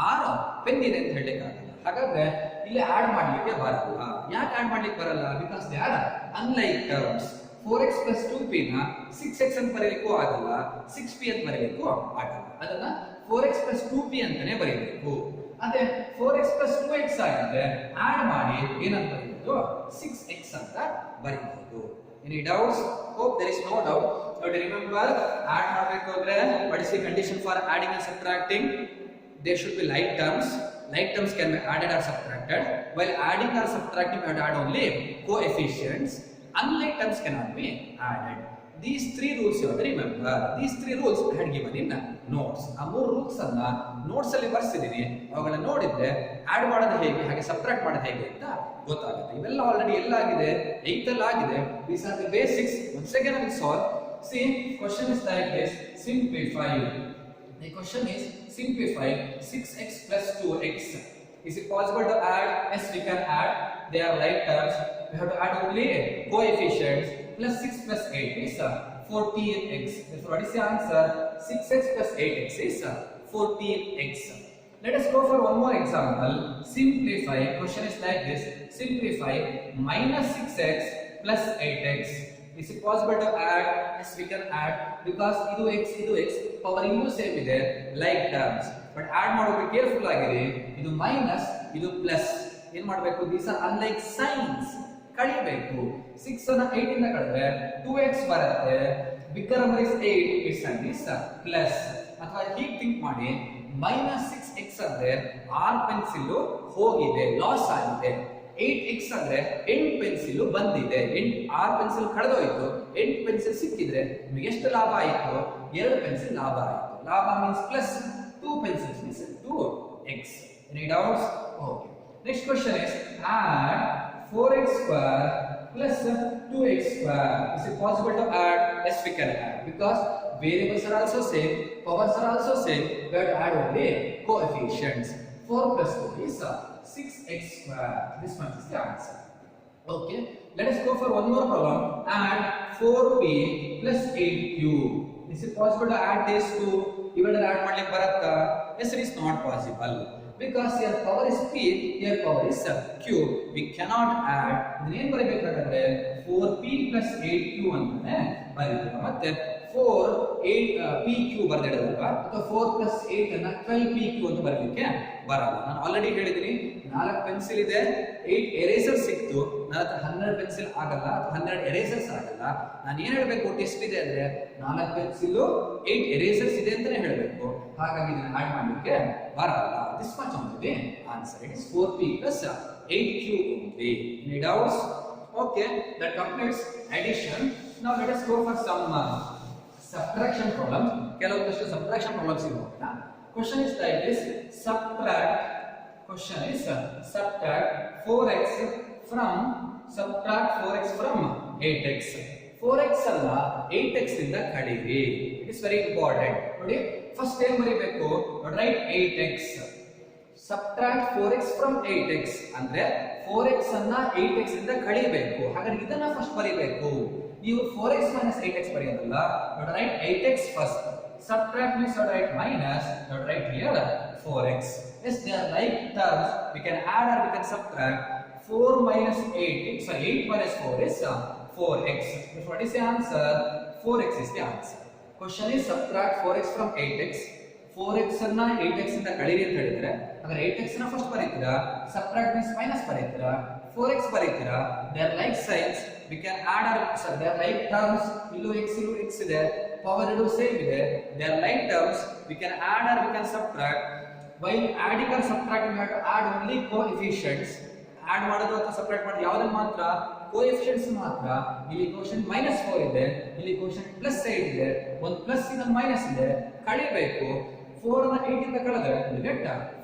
6 ಪೆನ್ ಇದೆ ಅಂತ ಹೇಳಲಿಕ್ಕೆ ಆಗಲ್ಲ. ಹಾಗಾದ್ರೆ ಇಲ್ಲಿ ಆಡ್ ಮಾಡ್ಲಿಕ್ಕೆ ಬರಲ್ಲ. ಯಾಕೆ ಆಡ್ ಮಾಡ್ಲಿಕ್ಕೆ ಬರಲ್ಲ? Because they are unlike terms. 4x plus 2p ನ 6x ಅಂತ ಬರೀಲಿಕ್ಕೂ ಆಗಲ್ಲ, 6p ಅಂತ ಬರೀಲಿಕ್ಕೂ ಆಗಲ್ಲ. ಅದನ್ನ 4x plus 2p ಅಂತಾನೆ ಬರೀಬೇಕು. ಅದೇ 4x plus 2x ಆಗಿದ್ರೆ ಆಡ್ ಮಾಡಿ ಏನಂತ ಬರೀಬಹುದು? 6x ಅಂತ ಬರೀಬಹುದು. Any doubts? Hope there is no doubt. Now remember, add ಮಾಡಬೇಕು ಅಂದ್ರೆ what is the condition for adding and subtracting? There should be like terms. Like terms can be added or subtracted. While adding or subtracting, we have to add only coefficients. Unlike terms cannot be added. These 3 rules you have to remember. These 3 rules I had given in notes. ಆ 3 rules ಅನ್ನ notes ಅಲ್ಲಿ ಬರ್ಸಿದೀನಿ. ಅವುಗಳನ್ನ ನೋಡಿದ್ರೆ add ಮಾಡೋದು ಹೇಗೆ, ಹಾಗೆ subtract ಮಾಡೋದು ಹೇಗೆ ಅಂತ ಗೊತ್ತಾಗುತ್ತೆ. ಇವೆಲ್ಲ ಆಲ್ರೆಡಿ ಎಲ್ಲ ಆಗಿದೆ, 8th ಅಲ್ಲಿ ಆಗಿದೆ. These are the basics. Once again I will solve. See, question is like this. Simplify. The question is simplify 6x plus 2x. Is it possible to add? Yes, we can add. They are like terms. We have to add only coefficients. Plus 6 plus 8 is 14x. Therefore, what is the answer? 6x plus 8x is 14x. Let us go for one more example. Simplify. Question is like this. Simplify minus 6x plus 8x. Is it possible to add? Yes, we can add, because idu x power ಇನ್ನೂ same ಇದೆ, like terms. But add ಮಾಡೋಕೆ careful ಆಗಿರಿ. ಇದು minus, ಇದು plus. ಏನು ಮಾಡಬೇಕು? These are unlike signs. ಕಳಿಬೇಕು. 6 ಅನ್ನ 8 ಇಂದ ಕಳೆದ್ರೆ 2x ಬರುತ್ತೆ. Bigger number is 8, it's and is plus. ಅಥವಾ ಹೀಗೆ ಥಿಂಕ್ ಮಾಡಿ, ಮೈನಸ್ 6x ಅಂದ್ರೆ 6 ಪೆನ್ಸಿಲ್ ಹೋಗಿದೆ, ಲಾಸ್ ಆಗಿದೆ. 8x ಅಂದ್ರೆ 8 ಪೆನ್ಸಿಲ್ ಬಂದಿದೆ. 6 ಪೆನ್ಸಿಲ್ ಕಳೆದೋಯ್ತು, 8 ಪೆನ್ಸಿಲ್ ಸಿಕ್ಕಿದ್ರೆ ನಿಮಗೆ ಎಷ್ಟು ಲಾಭ ಆಯಿತು? 2 ಪೆನ್ಸಿಲ್ ಲಾಭ ಆಯಿತು. ಲಾಭ means plus, 2 pencils means 2x. Any doubts? Okay. Next question is add 4x square plus 2x square. Is it possible to add? Yes, we can add, because variables are also same, powers are also same. We have to add only coefficients. 4 plus 2 is 6x square. This one is the answer. Okay. Let us go for one more problem. Add 4p plus 8q. Is it possible to add these two? ಇವೆರಡನ್ನ add ಮಾಡ್ಲಿಕ್ಕೆ ಬರುತ್ತಾ? Yes, it is not possible, because your power is p, your power is q. We cannot add. ಇದನ್ನ ಏನು ಬರೀಬೇಕಾದ್ರೆ 4p plus 8q ಅಂತಾನೆ ಬರೀಬೇಕು. ಮತ್ತೆ 4 8 pq ಬರೆದಿಡೋದಲ್ವಾ, ಅಥವಾ 4 plus 8 ಅನ್ನ 12pq ಅಂತ ಬರಲಿಕ್ಕೆ ಬರಲ್ಲ. ನಾನು ಆಲ್ರೆಡಿ ಹೇಳಿದ್ದೀನಿ, 4 ಪೆನ್ಸಿಲ್ ಇದೆ, 8 ಎರೇಸರ್ ಸಿಕ್ತು. ನನ್ನ ಹತ್ರ 12 ಪೆನ್ಸಿಲ್ ಆಗಲ್ಲ, 12 ಎರೇಸರ್ಸ್ ಆಗಲ್ಲ. ನಾನು ಏನು ಹೇಳಬೇಕು? ಟೆಸ್ಟ್ ಇದೆ ಅಂದ್ರೆ 4 ಪೆನ್ಸಿಲ್ 8 ಎರೇಸರ್ಸ್ ಇದೆ ಅಂತಾನೆ ಹೇಳಬೇಕು. ಹಾಗಾಗಿ ಇದನ್ನ ಆಡ್ ಮಾಡಲಿಕ್ಕೆ ಬರಲ್ಲ. This much on the answer. It is 4p plus 8q only. Any doubts? Okay, that completes addition. Now let us go for some subtraction problems. ಕೆಲವೊಂದಷ್ಟು subtraction problems ಇದೆ. Question is like this. Subtract 4x from 8x. 4x ಅಲ್ಲ 8x ಇಂದ ಕಳೀರಿ. It is very important. ನೋಡಿ, first ಏನು ಬರೀಬೇಕು? Write 8x. Subtract 4x from 8x ಅಂದ್ರೆ 4x ಅನ್ನ 8x ಇಂದ ಕಳಿಬೇಕು. ಹಾಗಾದ್ರೆ ಇದನ್ನ ಫಸ್ಟ್ ಬರೀಬೇಕು. ನೀವು 4x minus 8x ಬರೆಯೋದಲ್ಲ. Write 8x first. Subtract means write minus. Write here 4x. Yes, they are like terms. We can add or we can subtract. 4 minus 8. Sorry, 8 minus 4 is 4x. So what is the answer? 4x is the answer. Question is subtract 4x from 8x. 4x ಅನ್ನ 8x ಇಂದ ಕಳೀರಿ ಅಂತ ಹೇಳಿದ್ರೆ, ಹಾಗಾದ್ರೆ 8x ನ first ಬರೀತೀರಾ, subtract means minus ಬರೀತೀರಾ, 4x ಬರೀತೀರಾ. They are like signs. We can add or they are like terms. ಇಲ್ಲೂ x ಇದೆ, ಪವರ್ ಎರಡು ಸೇಮ್ ಇದೆ. They are like terms. We can add or we can subtract. While adding or subtracting, we have to add only coefficients. Add ಮಾಡೋದು ಅಥವಾ subtract ಮಾಡೋದು ಯಾವುದನ್ನ ಮಾತ್ರ? coefficients ಮಾತ್ರ. ಇಲ್ಲಿ coefficient -4 ಇದೆ, ಇಲ್ಲಿ coefficient +8 ಇದೆ, ಒಂದು ಪ್ಲಸ್ ಇನ್ನೊಂದು ಮೈನಸ್ ಇದೆ. ಕಳಿಬೇಕು. 4 ಅನ್ನು 8 ಇಂದ ಕಳೆದ್ರೆ you get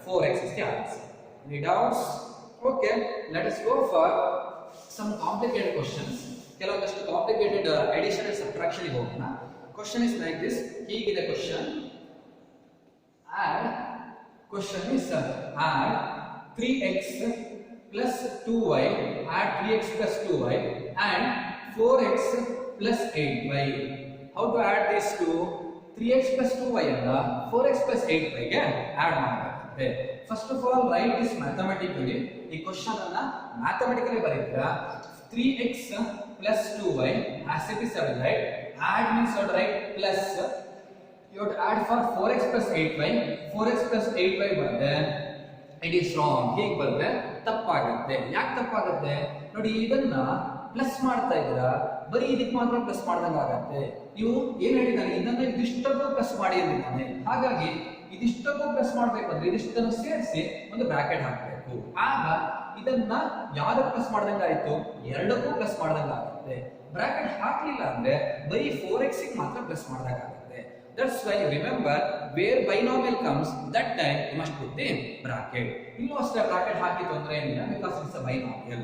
4x is the answer. Any doubts? Okay, let us go for some complicated questions. ಕೆಲವೊಂದಷ್ಟು complicated addition and subtraction ಗೆ ಹೋಗೋಣ. Question is like this. ಹೀಗಿದೆ question. add, question is add 3x plus 2y, add 3x plus 2y and 4x plus 8y. How to add these two? 3x plus 2y and 4x plus 8y ಗೆ add ಮಾಡಬೇಕಂತೆ. First of all, write this mathematically. ಈ question ಅನ್ನ mathematically ಬರೀತೀರಾ. 3x plus 2y as it is right. Add means you write plus. You have to add for 4x plus 8y. 4x plus 8y ಬಂದ್ರೆ it is wrong. ಹೀಗೆ ಬಂದ್ರೆ ತಪ್ಪಾಗುತ್ತೆ. ಯಾಕೆ ತಪ್ಪಾಗುತ್ತೆ ನೋಡಿ, ಇದನ್ನ ಪ್ಲಸ್ ಮಾಡ್ತಾ ಇದ್ದೀರಾ, ಬರೀ ಇದಕ್ಕೆ ಮಾತ್ರ ಪ್ಲಸ್ ಮಾಡ್ದಂಗೆ ಆಗತ್ತೆ. ನೀವು ಏನ್ ಹೇಳಿದಾನೆ, ಇದನ್ನ ಇದಿಷ್ಟಕ್ಕೂ ಪ್ಲಸ್ ಮಾಡಿ ಅಂದಿದ್ದಾನೆ. ಹಾಗಾಗಿ ಇದಿಷ್ಟಕ್ಕೂ ಪ್ಲಸ್ ಮಾಡ್ಬೇಕಂದ್ರೆ ಇದಿಷ್ಟನ್ನು ಸೇರಿಸಿ ಒಂದು ಬ್ರಾಕೆಟ್ ಹಾಕಬೇಕು. ಆಗ ಇದನ್ನ ಯಾವ್ದಕ್ಕೆ ಪ್ಲಸ್ ಮಾಡ್ದಂಗೆ ಆಯ್ತು, ಎರಡಕ್ಕೂ ಪ್ಲಸ್ ಮಾಡ್ದಂಗೆ ಆಗುತ್ತೆ. ಬ್ರಾಕೆಟ್ ಹಾಕ್ಲಿಲ್ಲ ಅಂದ್ರೆ ಬರೀ 4x ಗೆ ಮಾತ್ರ plus ಮಾಡ್ದಂಗಾಗುತ್ತೆ. That's why remember where binomial comes, that time you must put the bracket. ಇಲ್ಲೂ ಅಷ್ಟೇ ಬ್ರಾಕೆಟ್ ಹಾಕಿತ್ತು ಅಂದ್ರೆ ಏನಿಲ್ಲ, because it's a binomial.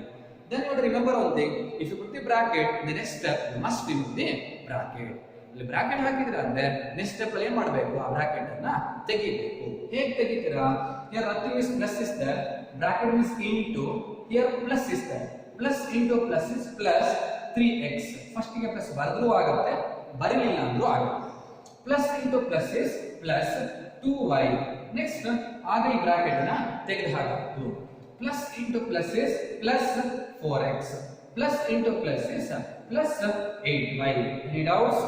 Then you have to remember one thing, if you put the bracket, the next step you must remove the bracket. ಇಲ್ಲಿ bracket ಹಾಕಿದ್ರೆ ಅಂದ್ರೆ next step ಅಲ್ಲಿ ಏನ್ ಮಾಡಬೇಕು, ಆ ಬ್ರಾಕೆಟ್ ಅನ್ನ ತೆಗಿಬೇಕು. ಹೇಗೆ ತೆಗಿತೀರಾ? here nothing is plus is there, bracket is into, here plus is there, plus into plus is plus 3x. First ಗೆ ಪ್ಲಸ್ ಬರೆದ್ರೂ ಆಗುತ್ತೆ, ಬರಲಿಲ್ಲ ಅಂದ್ರೂ ಆಗುತ್ತೆ. Plus into plus is plus 2y. Next ಆಗ ಈ ಬ್ರಾಕೆಟ್ ಅನ್ನ ತೆಗೆದು ಹಾಕಬೇಕು. Plus into plus is plus 4x. Plus into plus is plus 8y. Any doubts?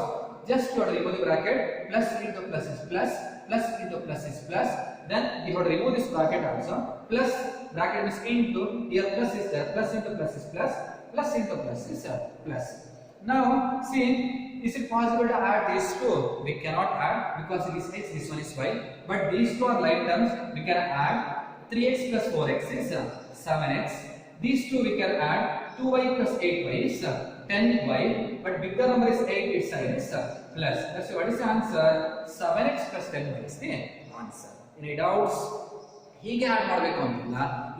Just you have to remove the bracket. Plus into plus is plus. Plus into plus is plus. Then you have to remove this bracket also. Plus bracket is into, here plus is there. Plus into plus is plus. Plus into plus is plus. Now see, is it possible to add these two? We cannot add because it is x, this one is y. But these two are like terms. We can add 3x plus 4x is 7x. These two we can add 2y plus 8y is 10y. But bigger number is 8, its sign is plus. That's what is the answer? 7x plus 10y is the answer. Any doubts? ಹೀಗೆ add ಮಾಡಬೇಕು ಅಂತಿಲ್ಲ.